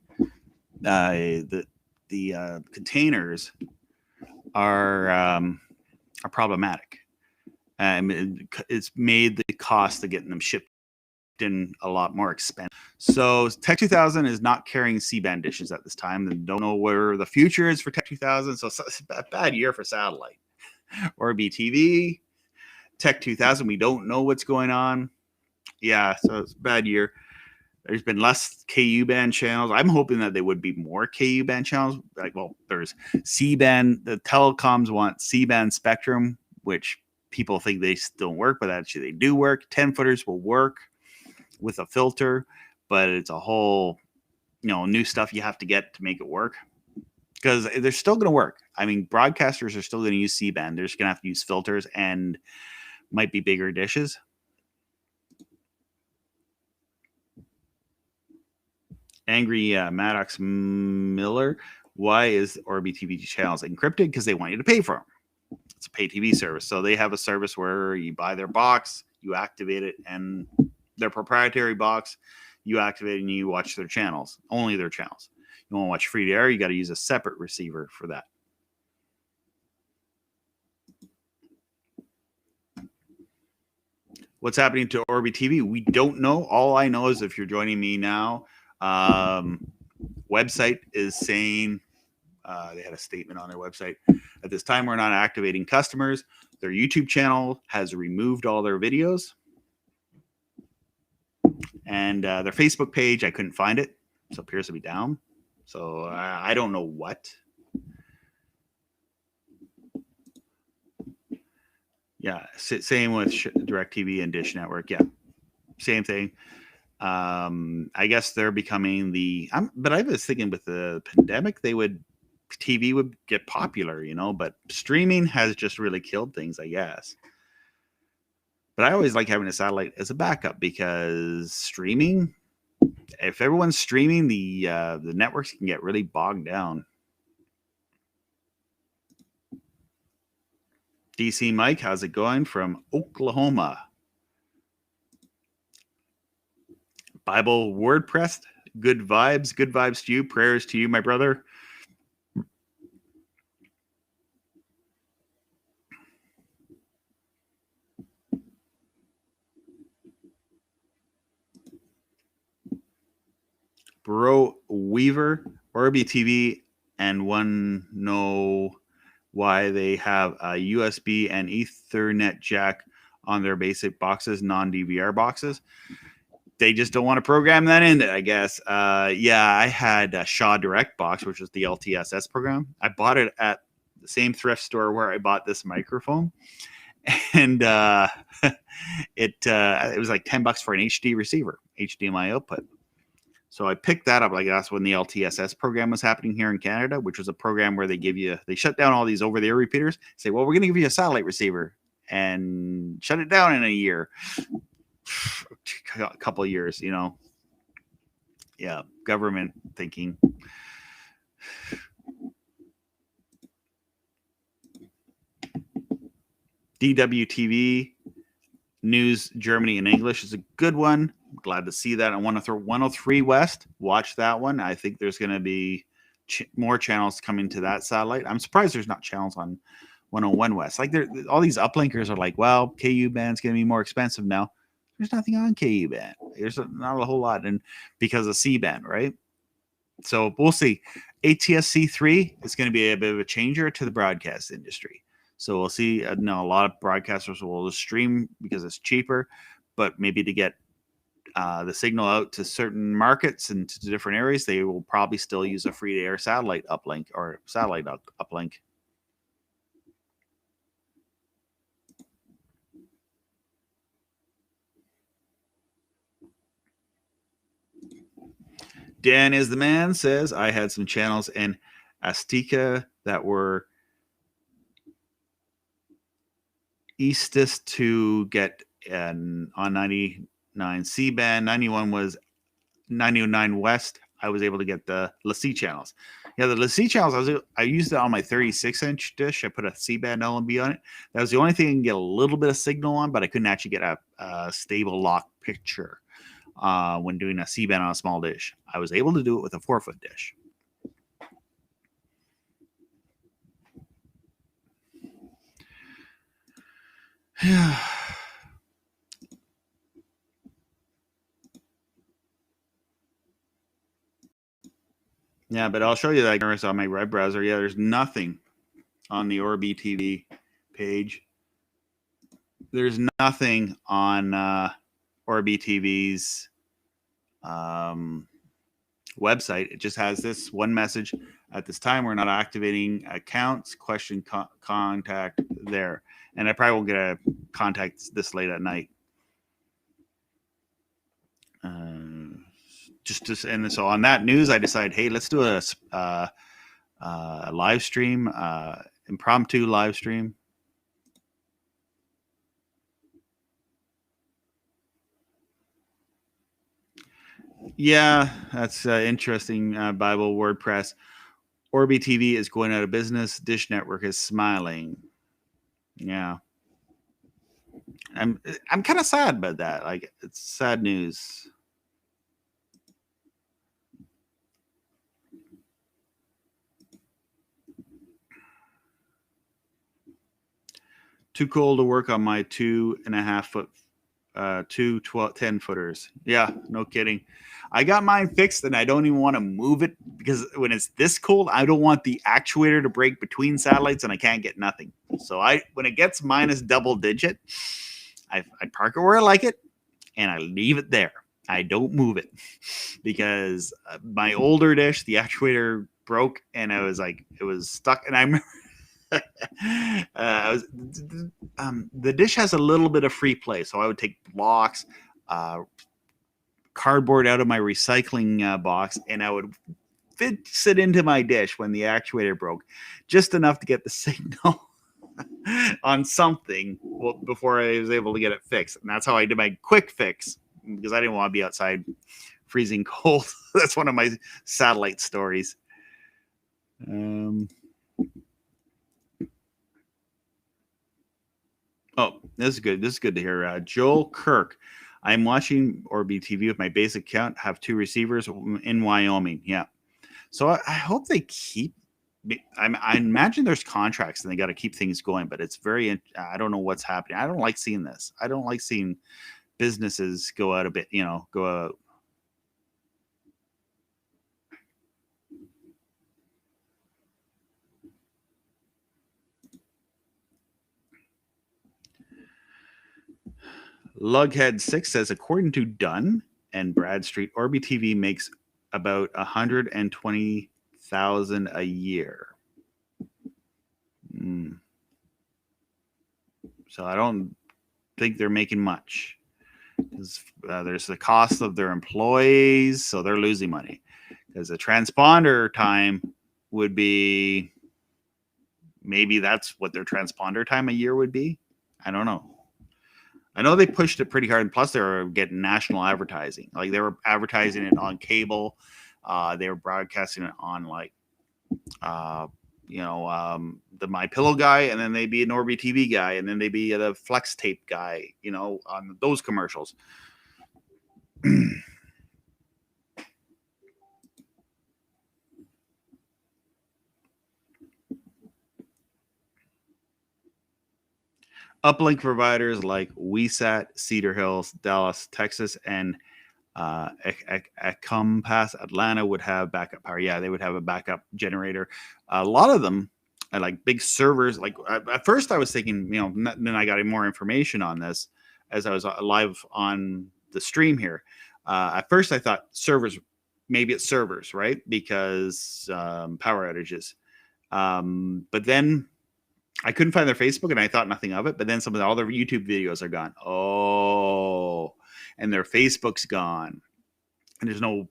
the containers are problematic. It's made the cost of getting them shipped in a lot more expensive. So Tech 2000 is not carrying C-band dishes at this time. And don't know where the future is for Tech 2000. So it's a bad year for satellite. Orbee TV, Tech 2000, we don't know what's going on. Yeah, so it's a bad year. There's been less KU band channels. I'm hoping that there would be more KU band channels. Like, well, there's C-band. The telecoms want C-band spectrum, which people think they still work, but actually they do work. 10-footers will work with a filter, but it's a whole, new stuff you have to get to make it work, because they're still going to work. I mean, broadcasters are still going to use C-band. They're just going to have to use filters and might be bigger dishes. Angry Maddox Miller, why is Orby TV channels encrypted? Because they want you to pay for them. It's a pay TV service. So they have a service where you buy their box, you activate it, and their proprietary box, you activate it and you watch their channels, only their channels. You want to watch free to air, you got to use a separate receiver for that. What's happening to Orby TV? We don't know. All I know is if you're joining me now, website is saying, they had a statement on their website. At this time, we're not activating customers. Their YouTube channel has removed all their videos. And their Facebook page, I couldn't find it. So it appears to be down. So I don't know what. Yeah, same with DirecTV and Dish Network. Yeah, same thing. I guess they're becoming but I was thinking with the pandemic, TV would get popular, but streaming has just really killed things, I guess. But I always like having a satellite as a backup, because streaming, if everyone's streaming, the networks can get really bogged down. DC Mike, how's it going from Oklahoma? Bible WordPress, good vibes to you, prayers to you, my brother. Bro Weaver, Orby TV, and one know why they have a USB and Ethernet jack on their basic boxes, non-DVR boxes. They just don't want to program that in it, I guess. Yeah, I had a Shaw Direct box, which was the LTSS program. I bought it at the same thrift store where I bought this microphone. And it was like $10 for an HD receiver, HDMI output. So I picked that up. Like, that's when the LTSS program was happening here in Canada, which was a program where they shut down all these over-the-air repeaters, say, well, we're going to give you a satellite receiver, and shut it down in a year, a couple of years, Yeah, government thinking. DWTV News Germany in English is a good one. I'm glad to see that. I want to throw 103 West. Watch that one. I think there's going to be more channels coming to that satellite. I'm surprised there's not channels on 101 West. Like, all these uplinkers are like, well, KU band's going to be more expensive now. There's nothing on KU band. There's not a whole lot, and because of C band, right? So we'll see. ATSC3 is going to be a bit of a changer to the broadcast industry. So we'll see. A lot of broadcasters will just stream because it's cheaper, but maybe to get the signal out to certain markets and to different areas, they will probably still use a free-to-air satellite uplink or satellite uplink. Dan is the man says, I had some channels in Azteca that were eastist to get on 99 C band. 91 was 99 West. I was able to get the LaCie channels. Yeah, the LaCie channels, I used it on my 36-inch dish. I put a C-band LMB on it. That was the only thing I can get a little bit of signal on, but I couldn't actually get a stable lock picture when doing a C-band on a small dish. I was able to do it with a 4-foot dish. Yeah. Yeah, but I'll show you that on my web browser. Yeah, there's nothing on the Orbee TV page. There's nothing on Orbee TV's website. It just has this one message. At this time, we're not activating accounts. Question contact there. And I probably won't get a contact this late at night. And so on that news, I decided, hey, let's do a live stream, impromptu live stream. Yeah, that's interesting. Bible WordPress. Orby TV is going out of business. Dish Network is smiling. Yeah, I'm kind of sad about that. Like, it's sad news. Too cold to work on my 2.5 foot, 10 footers. Yeah, no kidding. I got mine fixed and I don't even want to move it because when it's this cold, I don't want the actuator to break between satellites and I can't get nothing. So when it gets minus double digit, I park it where I like it and I leave it there. I don't move it because my older dish, the actuator broke and I was like, it was stuck. And I remember the dish has a little bit of free play. So I would take blocks, cardboard out of my recycling box, and I would fix it into my dish when the actuator broke, just enough to get the signal on something before I was able to get it fixed. And that's how I did my quick fix because I didn't want to be outside freezing cold. That's one of my satellite stories. Oh, this is good. This is good to hear. Joel Kirk. I'm watching Orbee TV with my basic account. Have 2 receivers in Wyoming. Yeah. So I hope they keep. I imagine there's contracts and they got to keep things going, but it's very. I don't know what's happening. I don't like seeing this. I don't like seeing businesses go out a bit. Go out. Lughead6 says, according to Dunn and Bradstreet, Orbee TV makes about 120,000 a year. So I don't think they're making much. There's the cost of their employees, so they're losing money. Because the transponder time would be, maybe that's what their transponder time a year would be. I don't know. I know they pushed it pretty hard, and plus they were getting national advertising. Like they were advertising it on cable. They were broadcasting it on the My Pillow guy, and then they'd be an Orbee TV guy, and then they'd be the Flex Tape guy, on those commercials. Uplink providers like WeSat, Cedar Hills, Dallas, Texas, and Compass Atlanta would have backup power. Yeah, they would have a backup generator. A lot of them are like big servers. Like at first I was thinking, then I got more information on this as I was live on the stream here. At first I thought servers, maybe it's servers, right? Because power outages. But then I couldn't find their Facebook and I thought nothing of it. But then all their YouTube videos are gone. Oh, and their Facebook's gone. And there's no,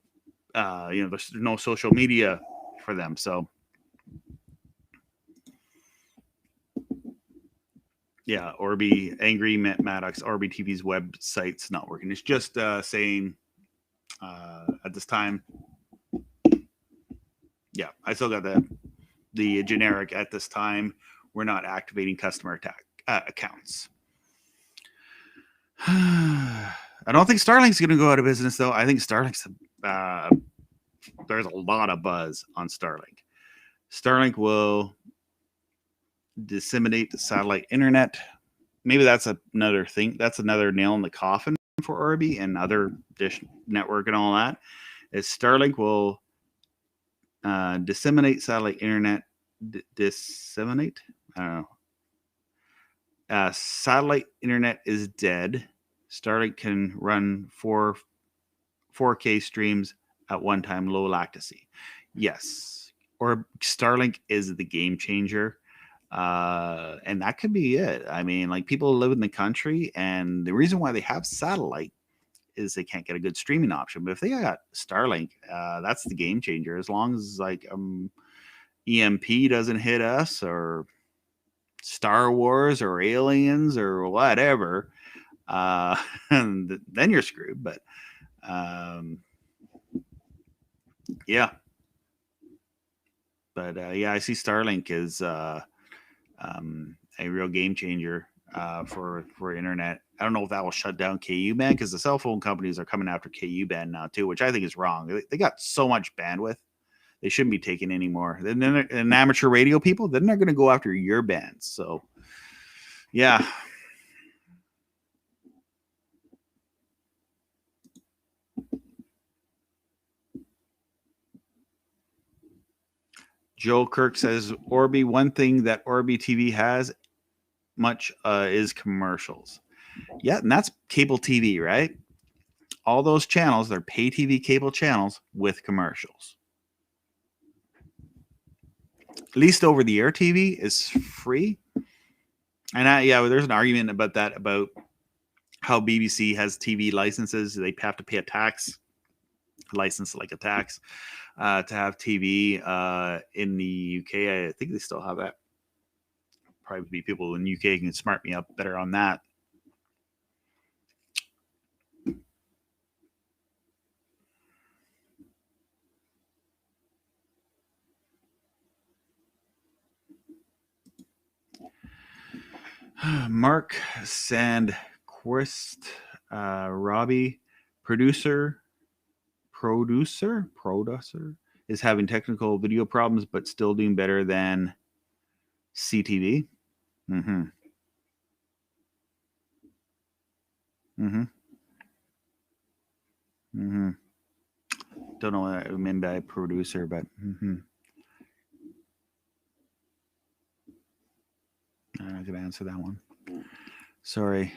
there's no social media for them. So, yeah, Orbee, Angry Maddox, Orbee TV's website's not working. It's just saying at this time, yeah, I still got the generic at this time. We're not activating customer accounts. I don't think Starlink's going to go out of business, though. I think Starlink's there's a lot of buzz on Starlink. Starlink will disseminate the satellite internet. Maybe that's another thing. That's another nail in the coffin for Orby and other Dish Network and all that. Is Starlink will disseminate satellite internet. Disseminate? I don't know. Satellite internet is dead. Starlink can run 4K streams at one time, low latency. Yes. Or Starlink is the game changer. And that could be it. I mean, like, people live in the country, and the reason why they have satellite is they can't get a good streaming option. But if they got Starlink, that's the game changer. As long as, like, EMP doesn't hit us, or Star Wars or aliens or whatever, then you're screwed. But yeah. But yeah, I see Starlink is a real game changer for internet. I don't know if that will shut down KU band, because the cell phone companies are coming after KU band now too, which I think is wrong. They got so much bandwidth, they shouldn't be taking any more. Then an amateur radio people, then they're going to go after your bands. So yeah. Joe Kirk says, Orbee, one thing that Orbee TV has much is commercials. Yeah, and that's cable TV, right? All those channels, they're pay TV cable channels with commercials. At least over the air TV is free. And yeah, there's an argument about that, about how BBC has TV licenses. They have to pay a tax, license like a tax, to have TV in the UK. I think they still have that. Probably be people in the UK can smart me up better on that. Mark Sandquist, Robbie, producer, is having technical video problems, but still doing better than CTV. Mm-hmm. Mm-hmm. Mm-hmm. Don't know what I mean by producer, but I'm not gonna answer that one. Sorry.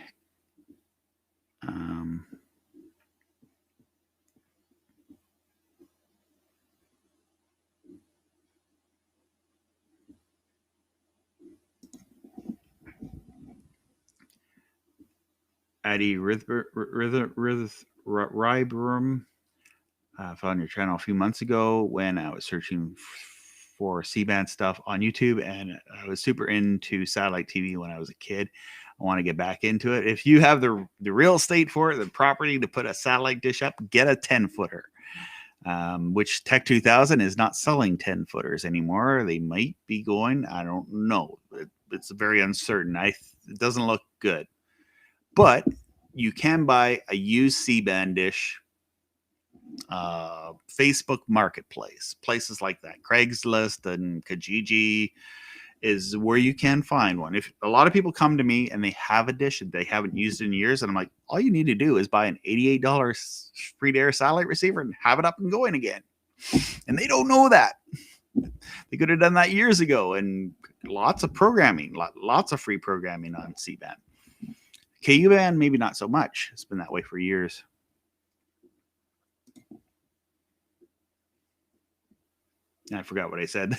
Addie Rybrum, found your channel a few months ago when I was searching for C-band stuff on YouTube, and I was super into satellite TV when I was a kid. I want to get back into it. If you have the real estate for it, the property to put a satellite dish up, get a 10-footer. Which Tech 2000 is not selling 10-footers anymore. They might be going. I don't know. It's very uncertain. It doesn't look good. But you can buy a used C-band dish. Facebook Marketplace, places like that, Craigslist and Kijiji is where you can find one. If a lot of people come to me and they have a dish that they haven't used in years, and I'm like, all you need to do is buy an $88 free-to-air satellite receiver and have it up and going again. And they don't know that. They could have done that years ago, and lots of programming, lots of free programming on C-band. KU band, maybe not so much. It's been that way for years. I forgot what I said.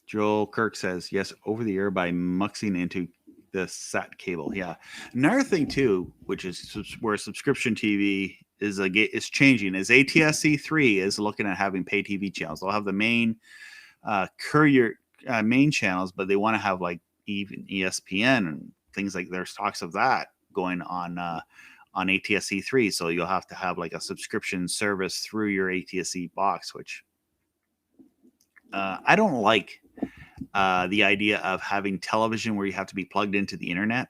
Joel Kirk says, yes, over the air by muxing into the SAT cable. Yeah. Another thing, too, which is where subscription TV is changing, is ATSC3 is looking at having pay TV channels. They'll have the main courier main channels, but they want to have like even ESPN and things like, there's talks of that going on ATSC3. So you'll have to have like a subscription service through your ATSC box, which I don't like. The idea of having television where you have to be plugged into the internet.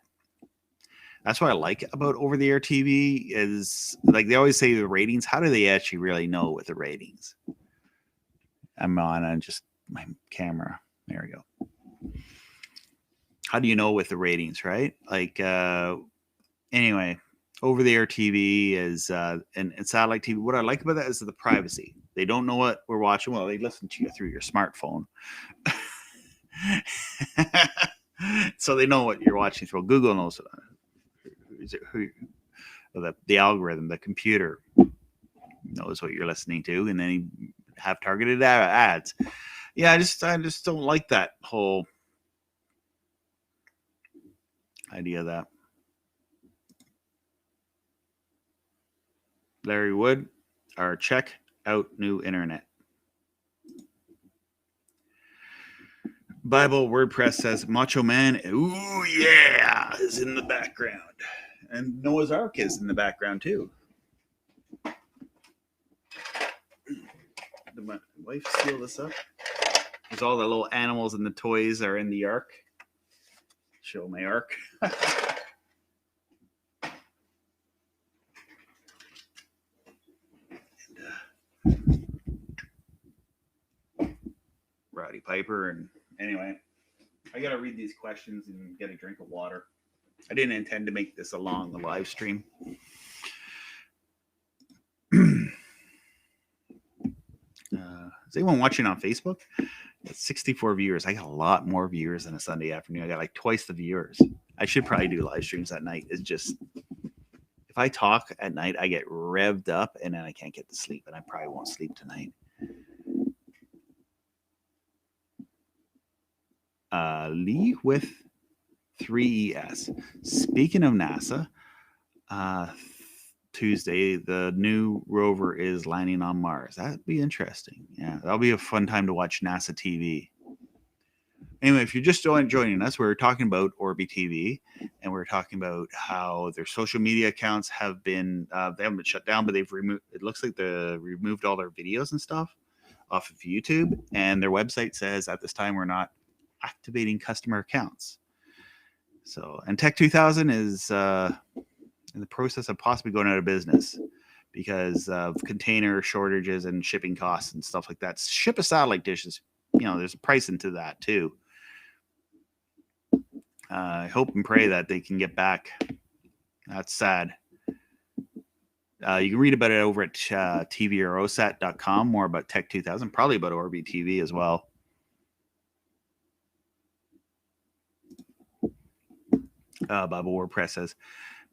That's what I like about over-the-air TV is, like, they always say the ratings. How do they actually really know with the ratings? I'm on just my camera. There we go. how do you know with the ratings, right? Like, anyway, over the air TV is and satellite TV. What I like about that is the privacy. They don't know what we're watching. Well, they listen to you through your smartphone. So they know what you're watching through. Google knows the algorithm, the computer knows what you're listening to, and then you have targeted ads. Yeah, I just don't like that whole idea of that. Larry Wood, or check out new internet. Bible WordPress says Macho Man, ooh yeah, is in the background. And Noah's Ark is in the background too. Did my wife seal this up? There's all the little animals and the toys are in the ark. Show my ark. Roddy Piper, and anyway, I gotta read these questions and get a drink of water. I didn't intend to make this a long live stream. Is anyone watching on Facebook? It's 64 viewers. I got a lot more viewers than a Sunday afternoon. I got like twice the viewers. I should probably do live streams at night. It's just, if I talk at night, I get revved up and then I can't get to sleep, and I probably won't sleep tonight. Lee with 3ES. Speaking of NASA, Tuesday, the new rover is landing on Mars. That'd be interesting. Yeah, that'll be a fun time to watch NASA TV. Anyway, if you're just joining us, we're talking about Orby TV, and we're talking about how their social media accounts have been, they haven't been shut down, but they've removed, it looks like they removed all their videos and stuff off of YouTube, and their website says at this time we're not activating customer accounts. So, and Tech 2000 is in the process of possibly going out of business because of container shortages and shipping costs and stuff like that. Ship a satellite dish is, there's a price into that too. I hope and pray that they can get back. That's sad. You can read about it over at tvrosat.com, more about Tech 2000, probably about Orbee TV as well. Bible WordPress says,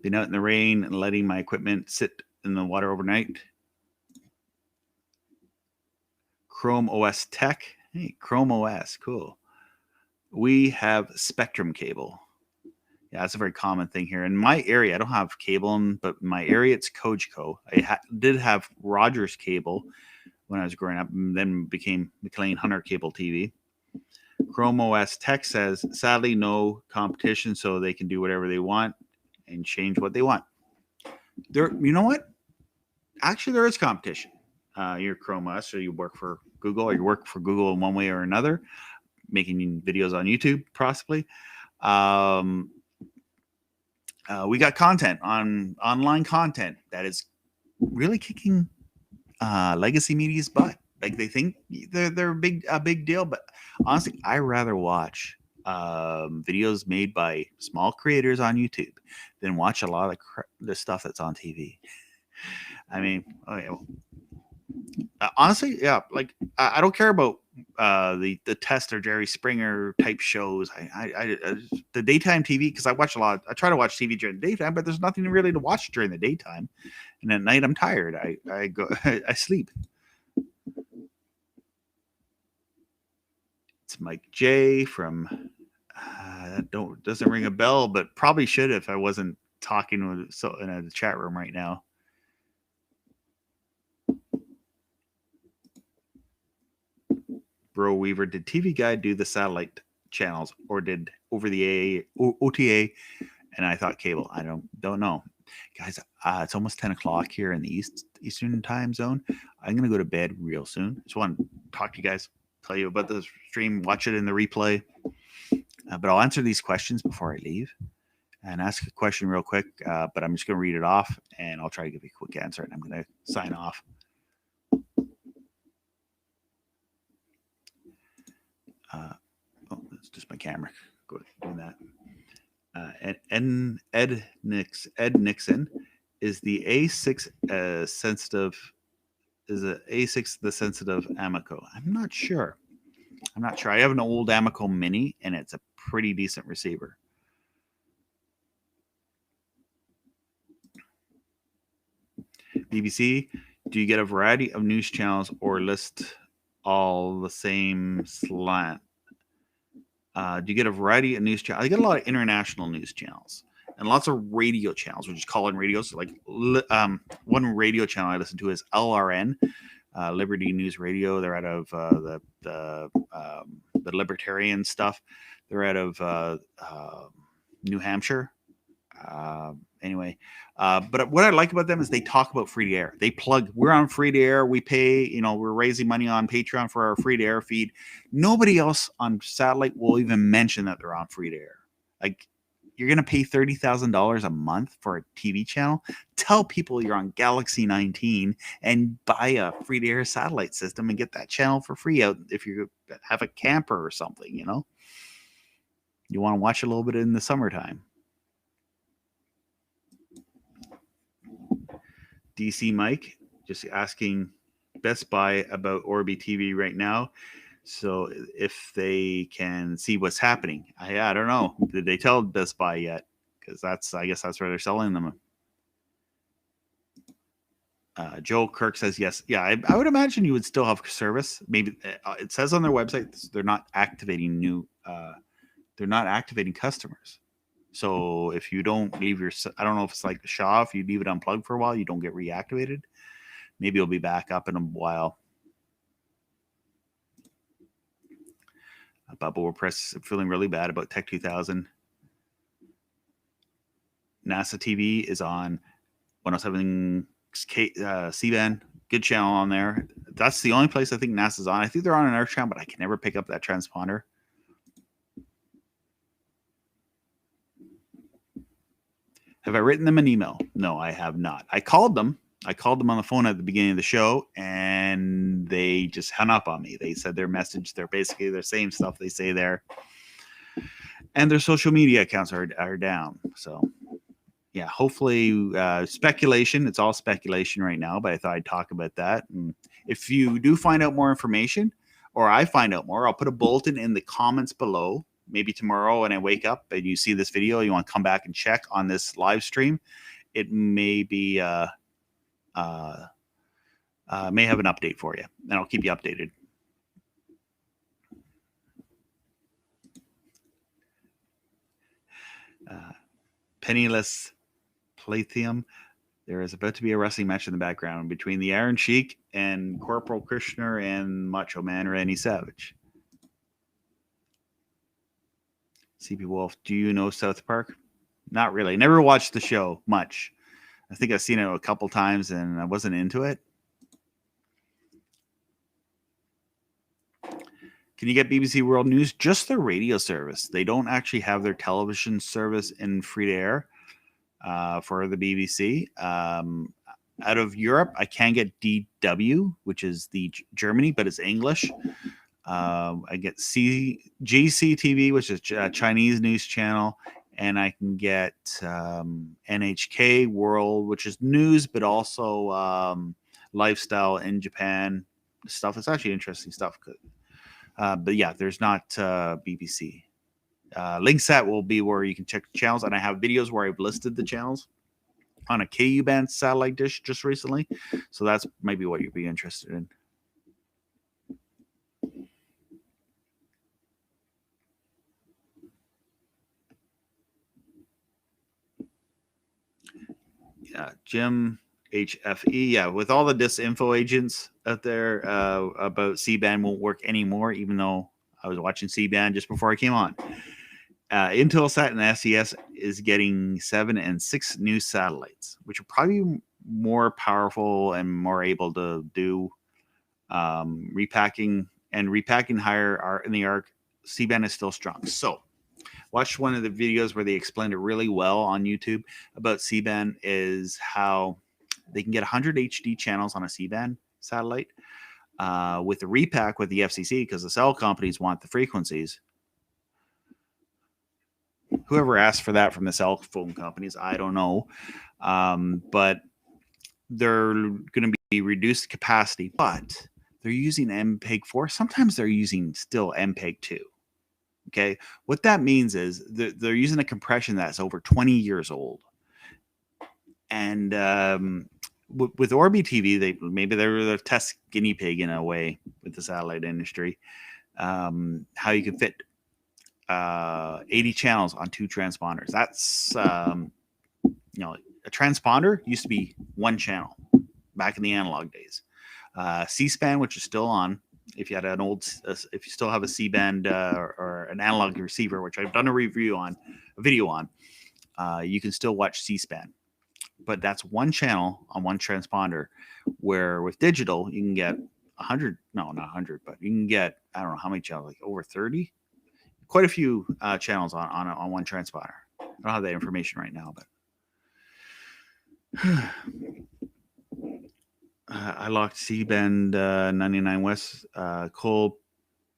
been out in the rain and letting my equipment sit in the water overnight. Chrome OS Tech. Hey, Chrome OS, cool. We have Spectrum cable. Yeah, that's a very common thing here. In my area, I don't have cable, but in my area, it's Cogeco. I did have Rogers cable when I was growing up, and then became McLean Hunter Cable TV. Chrome OS Tech says, sadly, no competition, so they can do whatever they want and change what they want. There, you know what? Actually, there is competition. You're Chrome OS, so you work for Google, or you work for Google in one way or another, making videos on YouTube, possibly. We got content online content that is really kicking legacy media's butt. Like, they think they're a big deal, but honestly, I rather watch videos made by small creators on YouTube than watch a lot of the stuff that's on TV. I mean, honestly, yeah. Like, I don't care about the Test or Jerry Springer type shows. I the daytime TV, because I watch a lot. I try to watch TV during the daytime, but there's nothing really to watch during the daytime. And at night, I'm tired. I go I sleep. It's Mike J from doesn't ring a bell, but probably should if I wasn't talking in a chat room right now. Bro Weaver, did TV Guide do the satellite channels, or did over the OTA? And I thought cable. I don't know, guys. It's almost 10 o'clock here in the Eastern time zone. I'm gonna go to bed real soon. Just want to talk to you guys, tell you about the stream, watch it in the replay. But I'll answer these questions before I leave and ask a question real quick. But I'm just going to read it off, and I'll try to give you a quick answer, and I'm going to sign off. Oh, that's just my camera doing that. And Ed Nixon is the A6 sensitive. Is a A6 the sensitive Amico? I'm not sure. I have an old Amico Mini, and it's a pretty decent receiver. BBC, do you get a variety of news channels or list all the same slant? Do you get a variety of news channels? I get a lot of international news channels and lots of radio channels, which is call-in radios. Like one radio channel I listen to is LRN, Liberty News Radio. They're out of the libertarian stuff. They're out of New Hampshire. Anyway, but what I like about them is they talk about free to air. They plug, we're on free to air. We pay, we're raising money on Patreon for our free to air feed. Nobody else on satellite will even mention that they're on free to air. Like, you're going to pay $30,000 a month for a TV channel. Tell people you're on Galaxy 19 and buy a free to air satellite system and get that channel for free out if you have a camper or something, You want to watch a little bit in the summertime. DC Mike just asking Best Buy about Orby TV right now, so if they can see what's happening. I don't know. Did they tell Best Buy yet? Because I guess that's where they're selling them. Joe Kirk says yes. Yeah, I would imagine you would still have service. Maybe it says on their website they're not activating they're not activating customers. So if you don't leave I don't know if it's like the Shaw, if you leave it unplugged for a while, you don't get reactivated. Maybe it'll be back up in a while. Bubba WordPress feeling really bad about Tech 2000. NASA TV is on 107 C-band. Good channel on there. That's the only place I think NASA's on. I think they're on an Earth channel, but I can never pick up that transponder. Have I written them an email? No, I have not. I called them on the phone at the beginning of the show, and they just hung up on me. They said their message, they're basically the same stuff they say there. And their social media accounts are down. So, yeah, hopefully speculation. It's all speculation right now, but I thought I'd talk about that. And if you do find out more information, or I find out more, I'll put a bulletin in the comments below. Maybe tomorrow when I wake up and you see this video, you want to come back and check on this live stream. It may be may have an update for you, and I'll keep you updated. Penniless Plathium. There is about to be a wrestling match in the background between the Iron Sheik and Corporal Krishner and Macho Man Randy Savage. CP Wolf, do you know South Park? Not really. Never watched the show much. I think I've seen it a couple times and I wasn't into it. Can you get BBC World News? Just their radio service. They don't actually have their television service in free to air for the BBC. Out of Europe, I can get DW, which is the Germany, but it's English. I get GCTV, which is a Chinese news channel, and I can get NHK World, which is news, but also lifestyle in Japan stuff. It's actually interesting stuff. But yeah, there's not BBC. Linksat will be where you can check the channels, and I have videos where I've listed the channels on a KU band satellite dish just recently. So that's maybe what you'd be interested in. Yeah, Jim HFE. Yeah, with all the disinfo agents out there about C-band won't work anymore, even though I was watching C-band just before I came on. Intelsat and SES is getting 7 and 6 new satellites, which are probably more powerful and more able to do repacking and repacking higher in the arc. C-band is still strong. So watch one of the videos where they explained it really well on YouTube about C-band, is how they can get 100 HD channels on a C-band satellite with the repack with the FCC, because the cell companies want the frequencies. whoever asked for that from the cell phone companies, I don't know. But they're going to be reduced capacity, but they're using MPEG-4. Sometimes they're using still MPEG-2. Okay, what that means is they're using a compression that's over 20 years old. And with Orby TV, they're the test guinea pig in a way with the satellite industry. How you can fit 80 channels on 2 transponders. That's a transponder used to be 1 channel back in the analog days. C-SPAN, which is still on, if you had an old, if you still have a C-band or an analog receiver, which I've done a video on, you can still watch C-SPAN. But that's 1 channel on 1 transponder, where with digital, you can get 100, no, not 100, but you can get, I don't know how many channels, like over 30, quite a few channels on 1 transponder. I don't have that information right now, but I locked C-band 99 West coal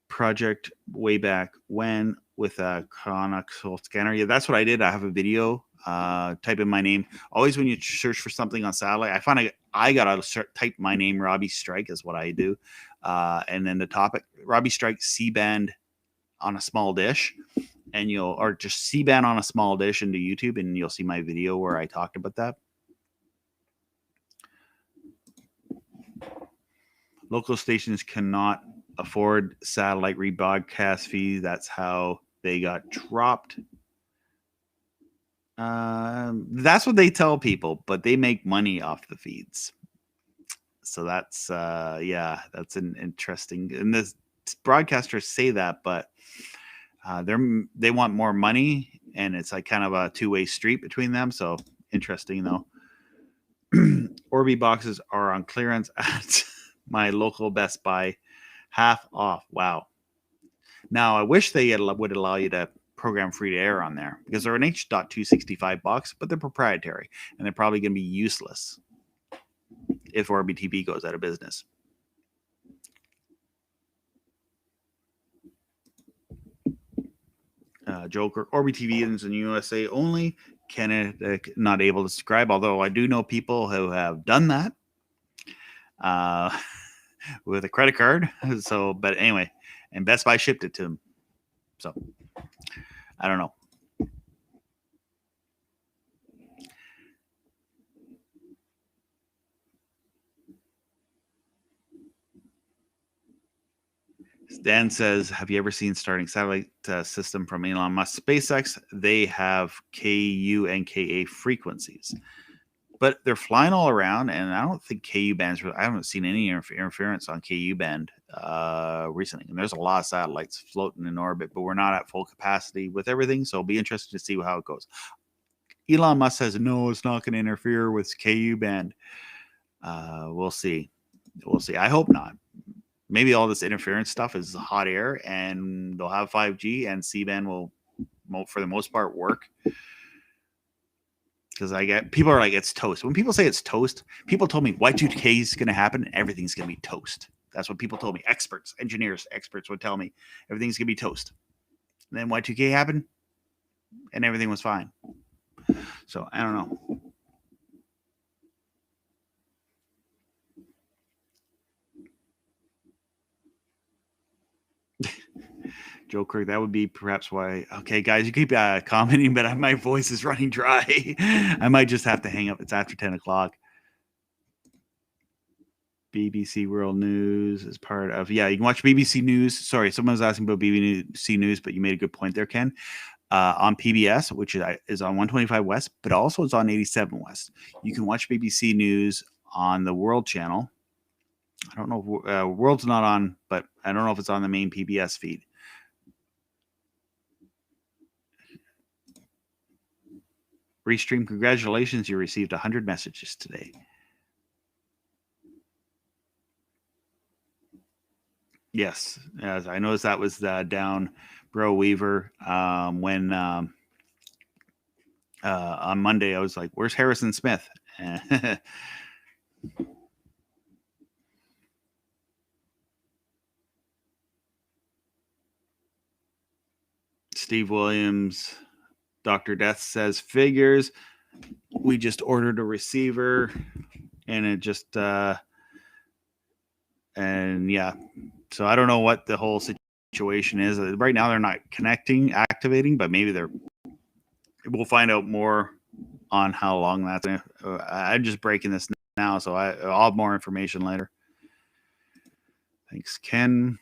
project way back when with a conical scanner. Yeah, that's what I did. I have a video. Type in my name. Always when you search for something on satellite, I find I gotta type my name. Robbie Strike is what I do, and then the topic Robbie Strike C-band on a small dish, and or just C-band on a small dish into YouTube, and you'll see my video where I talked about that. Local stations cannot afford satellite rebroadcast fees. That's how they got dropped. That's what they tell people, but they make money off the feeds. So that's that's an interesting. And the broadcasters say that, but they want more money, and it's like kind of a two-way street between them. So interesting though. Orby boxes are on clearance at my local Best Buy, half off. Wow. Now I wish they would allow you to program free to air on there, because they're an H.265 box, but they're proprietary, and they're probably going to be useless if Orby TV goes out of business. Joker, Orby TV is in USA only. Canada not able to subscribe, although I do know people who have done that with a credit card. So, but anyway, and Best Buy shipped it to them. So I don't know. Dan says, have you ever seen Starlink satellite system from Elon Musk SpaceX? They have KU and KA frequencies, but they're flying all around, and I don't think KU bands, I haven't seen any interference on KU band recently. And there's a lot of satellites floating in orbit, but we're not at full capacity with everything. So it'll be interesting to see how it goes. Elon Musk says, no, it's not going to interfere with KU band. We'll see. We'll see. I hope not. Maybe all this interference stuff is hot air, and they'll have 5G, and C-band will, for the most part, work. Because people are like, it's toast. When people say it's toast, people told me Y2K is going to happen. Everything's going to be toast. That's what people told me. Experts, engineers, experts would tell me everything's going to be toast. And then Y2K happened, and everything was fine. So I don't know. Joe Kirk, that would be perhaps why. Okay, guys, you keep commenting, but my voice is running dry. I might just have to hang up. It's after 10 o'clock. BBC World News is part of. Yeah, you can watch BBC News. Sorry, someone was asking about BBC News, but you made a good point there, Ken. On PBS, which is on 125 West, but also it's on 87 West. You can watch BBC News on the World Channel. I don't know if World's not on, but I don't know if it's on the main PBS feed. Restream, congratulations, you received 100 messages today. Yes, as I noticed that was down Bro Weaver when on Monday I was like, where's Harrison Smith? Steve Williams, Dr. Death says figures. We just ordered a receiver, and it just and yeah. So I don't know what the whole situation is. Right now they're not activating, but maybe they're. We'll find out more on how long that's. I'm just breaking this now, so I'll have more information later. Thanks, Ken.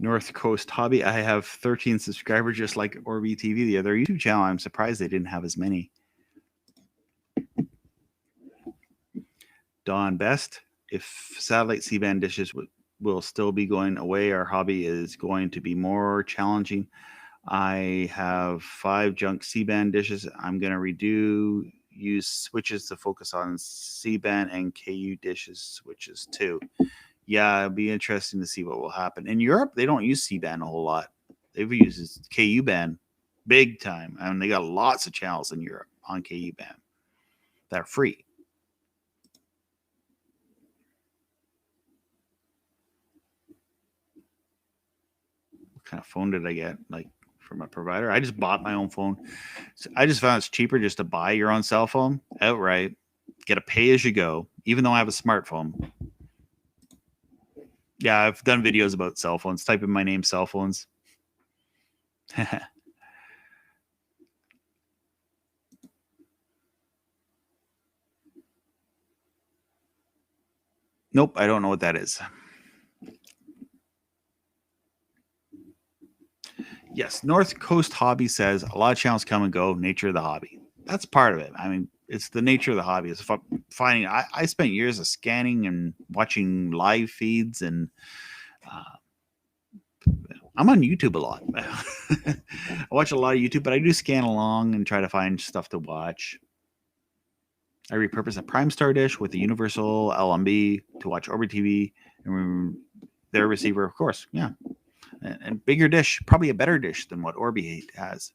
North Coast Hobby. I have 13 subscribers, just like Orbee TV, the other YouTube channel. I'm surprised they didn't have as many. Don Best. If satellite C-band dishes will still be going away, our hobby is going to be more challenging. I have 5 junk C-band dishes. I'm going to use switches to focus on C-band and KU dishes switches too. Yeah, it'll be interesting to see what will happen. In Europe, they don't use C-band a whole lot. They've used KU band big time. I mean, they got lots of channels in Europe on KU band that are free. What kind of phone did I get? Like from a provider? I just bought my own phone. So I just found it's cheaper just to buy your own cell phone outright. Get a pay as you go, even though I have a smartphone. Yeah, I've done videos about cell phones. Type in my name, cell phones. Nope, I don't know what that is. Yes, North Coast Hobby says a lot of channels come and go. Nature of the hobby. That's part of it. I mean, it's the nature of the hobby. It's finding. I spent years of scanning and watching live feeds, and I'm on YouTube a lot. I watch a lot of YouTube, but I do scan along and try to find stuff to watch. I repurpose a Prime Star dish with a universal LMB to watch Orbee TV and their receiver, of course. Yeah. And bigger dish, probably a better dish than what Orbee has.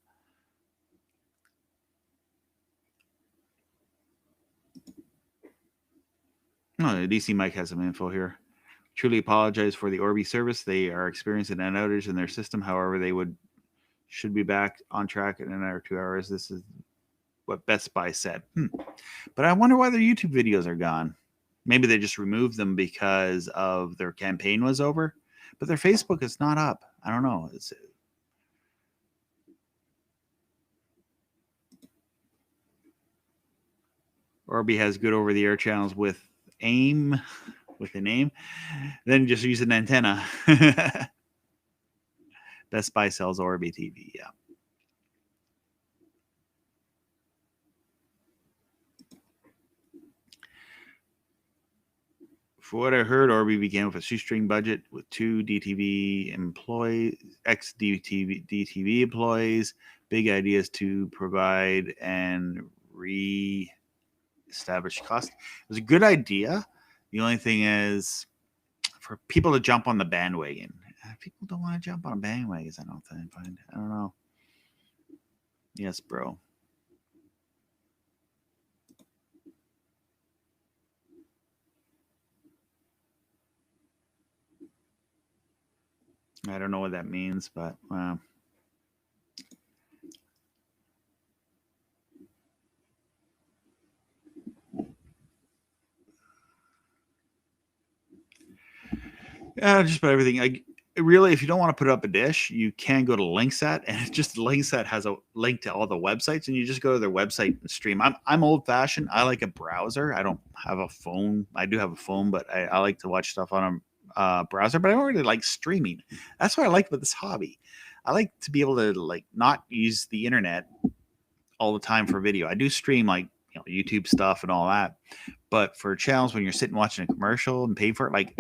Oh, the DC Mike has some info here. Truly apologize for the Orbee service. They are experiencing an outage in their system. However, they should be back on track in an hour or 2 hours. This is what Best Buy said. But I wonder why their YouTube videos are gone. Maybe they just removed them because of their campaign was over. But their Facebook is not up. I don't know. Orby has good over-the-air channels with AIM, with an AIM. Then just use an antenna. Best Buy sells Orbee TV, yeah. For what I heard, Orby began with a shoestring budget with 2 DTV employees, ex-DTV employees. Big ideas to provide and re-establish cost. It was a good idea. The only thing is, for people to jump on the bandwagon, people don't want to jump on bandwagons. I don't know. Yes, bro. I don't know what that means, but yeah, just about everything. Really, if you don't want to put up a dish, you can go to Linksat, and it's just Linksat has a link to all the websites, and you just go to their website and stream. I'm old fashioned. I like a browser. I don't have a phone. I do have a phone, but I like to watch stuff on a browser. But I don't really like streaming. That's what I like about this hobby. I like to be able to like not use the internet all the time for video. I do stream like YouTube stuff and all that, but for channels when you're sitting watching a commercial and pay for it, like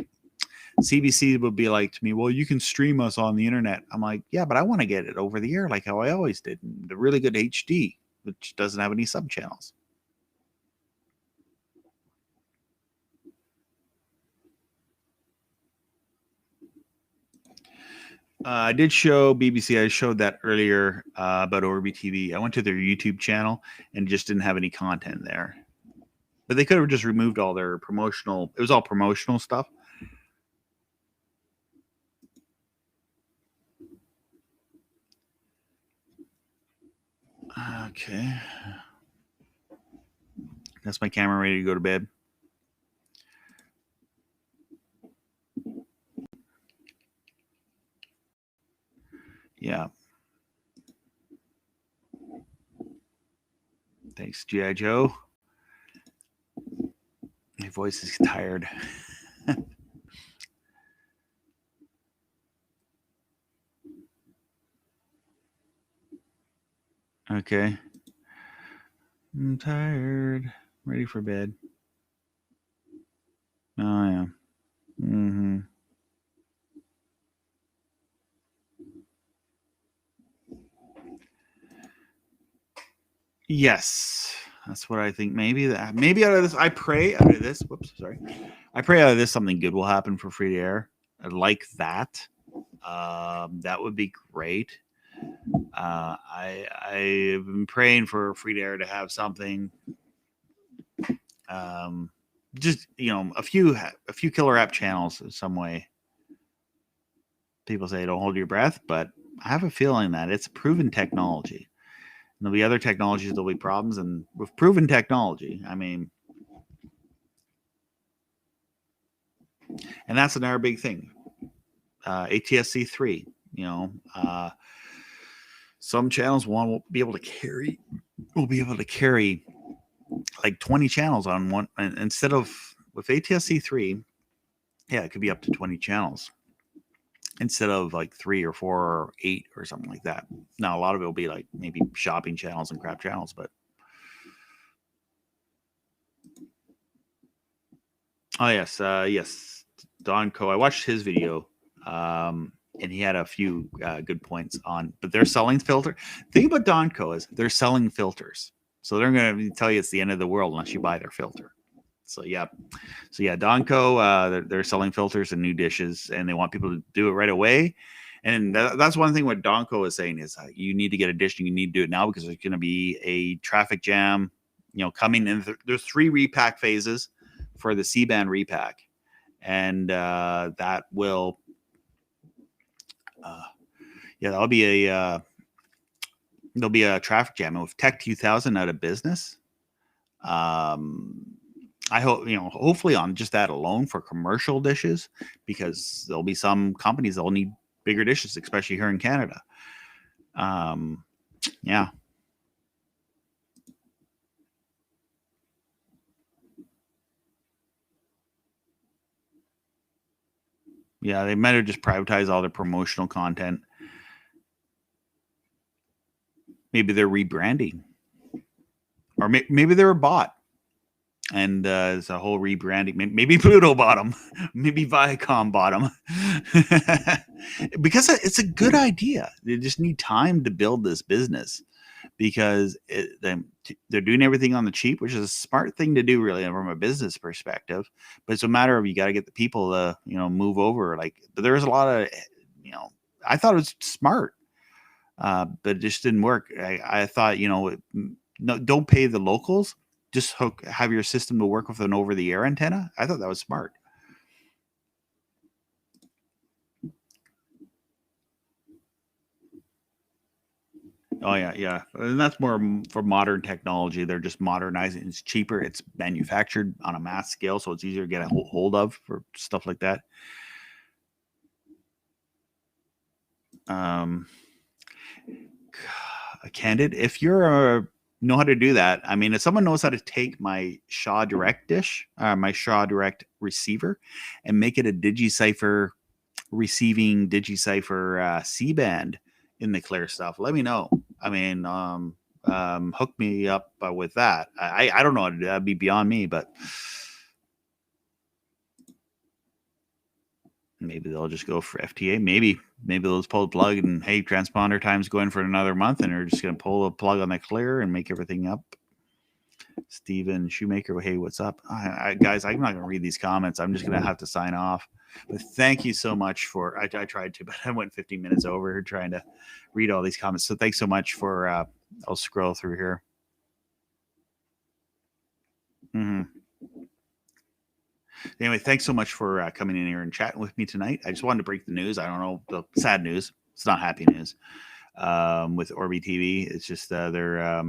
CBC would be like to me, well, you can stream us on the internet. I'm like, yeah, but I want to get it over the air like how I always did. The really good HD, which doesn't have any sub channels. I did show BBC. I showed that earlier about Orbee TV. I went to their YouTube channel and just didn't have any content there. But they could have just removed all their promotional. It was all promotional stuff. Okay. That's my camera ready to go to bed. Yeah. Thanks, G.I. Joe. My voice is tired. Okay. I'm tired. Ready for bed. Oh, yeah. Mm-hmm. Yes. That's what I think. Maybe out of this, I pray out of this. Whoops, sorry. I pray out of this something good will happen for free to air. I like that. That would be great. I've been praying for free to air to have something. Just a few killer app channels in some way. People say don't hold your breath, but I have a feeling that it's proven technology. And there'll be other technologies, there'll be problems, and with proven technology, I mean, and that's another big thing. ATSC3, some channels won't be able to carry. Will be able to carry like 20 channels on one, and instead of with ATSC3, yeah, it could be up to 20 channels instead of like 3 or 4 or 8 or something like that. Now, a lot of it will be like maybe shopping channels and crap channels, but yes, Don Co. I watched his video, and he had a few good points on. But they're selling filter. The thing about Don Co. is they're selling filters, so they're going to tell you it's the end of the world unless you buy their filter. So yeah, Don Co. They're selling filters and new dishes, and they want people to do it right away. And that's one thing what Don Co. is saying is you need to get a dish and you need to do it now because there's going to be a traffic jam, coming in. There's 3 repack phases for the C-band repack, and that will, there'll be a traffic jam. And with Tech 2000 out of business, I hope hopefully on just that alone for commercial dishes, because there'll be some companies that'll need bigger dishes, especially here in Canada. Yeah. Yeah, they might have just privatized all their promotional content. Maybe they're rebranding, or maybe they were bought, and it's a whole rebranding. Maybe Pluto bought them, maybe Viacom bought them, because it's a good idea. They just need time to build this business, because they're doing everything on the cheap, which is a smart thing to do, really, from a business perspective. But it's a matter of you got to get the people to move over. But there's a lot of I thought it was smart, but it just didn't work. I thought no, don't pay the locals, just have your system to work with an over-the-air antenna. I thought that was smart. Oh yeah, and that's more for modern technology. They're just modernizing. It's cheaper. It's manufactured on a mass scale, so it's easier to get a hold of for stuff like that. Candid, if you're know how to do that, I mean, if someone knows how to take my Shaw Direct dish, my Shaw Direct receiver, and make it a DigiCipher receiving DigiCipher C-band in the clear stuff, let me know. I mean, hook me up with that. I don't know how to do that. That'd be beyond me, but maybe they'll just go for FTA. Maybe they'll just pull the plug and, hey, transponder time's going for another month, and they're just going to pull the plug on the clear and make everything up. Steven Shoemaker, hey, what's up? Guys, I'm not going to read these comments. I'm just going to have to sign off. But thank you so much for, I tried to, but I went 15 minutes over trying to read all these comments. So thanks so much for, I'll scroll through here. Anyway, thanks so much for coming in here and chatting with me tonight. I just wanted to break the news. I don't know, the sad news. It's not happy news with Orbee TV. It's just they're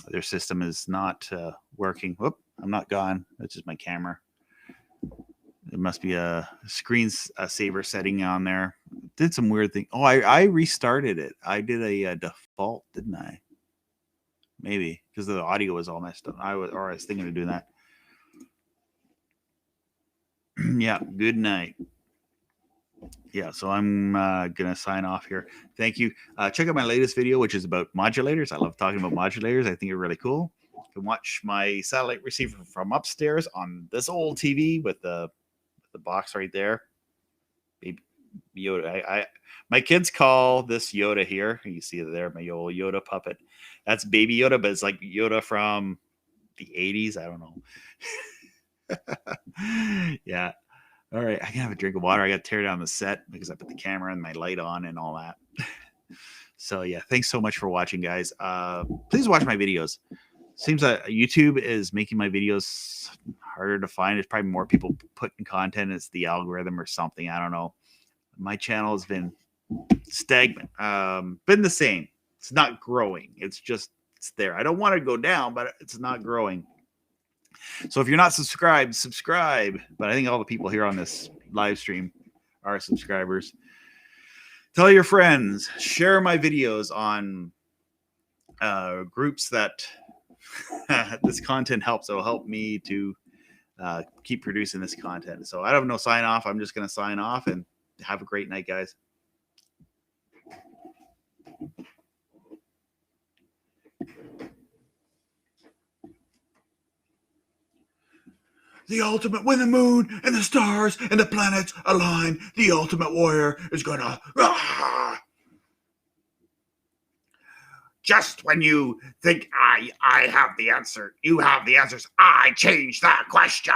their system is not working. Whoop, I'm not gone. That's just my camera. It must be a screen saver setting on there. Did some weird thing. Oh, I restarted it. I did a default, didn't I? Maybe because the audio was all messed up. I was thinking of doing that. Yeah. Good night. Yeah, so I'm gonna sign off here. Thank you. Check out my latest video, which is about modulators. I love talking about modulators. I think they're really cool. You can watch my satellite receiver from upstairs on this old TV with the box right there. Baby Yoda. My kids call this Yoda here. You see it there, my old Yoda puppet. That's Baby Yoda, but it's like Yoda from the 80s. I don't know. Yeah. All right, I can have a drink of water. I got to tear down the set because I put the camera and my light on and all that. So yeah, thanks so much for watching, guys. Please watch my videos. Seems that YouTube is making my videos harder to find. There's probably more people putting content. It's the algorithm or something. I don't know. My channel has been stagnant. Been the same. It's not growing. It's there. I don't want to go down, but it's not growing. So if you're not subscribed, subscribe. But I think all the people here on this live stream are subscribers. Tell your friends. Share my videos on groups that this content helps. It will help me to keep producing this content. So I don't have no sign off. I'm just going to sign off and have a great night, guys. The ultimate, when the moon and the stars and the planets align, the ultimate warrior is gonna. Just when you think I have the answer, you have the answers. I change the question.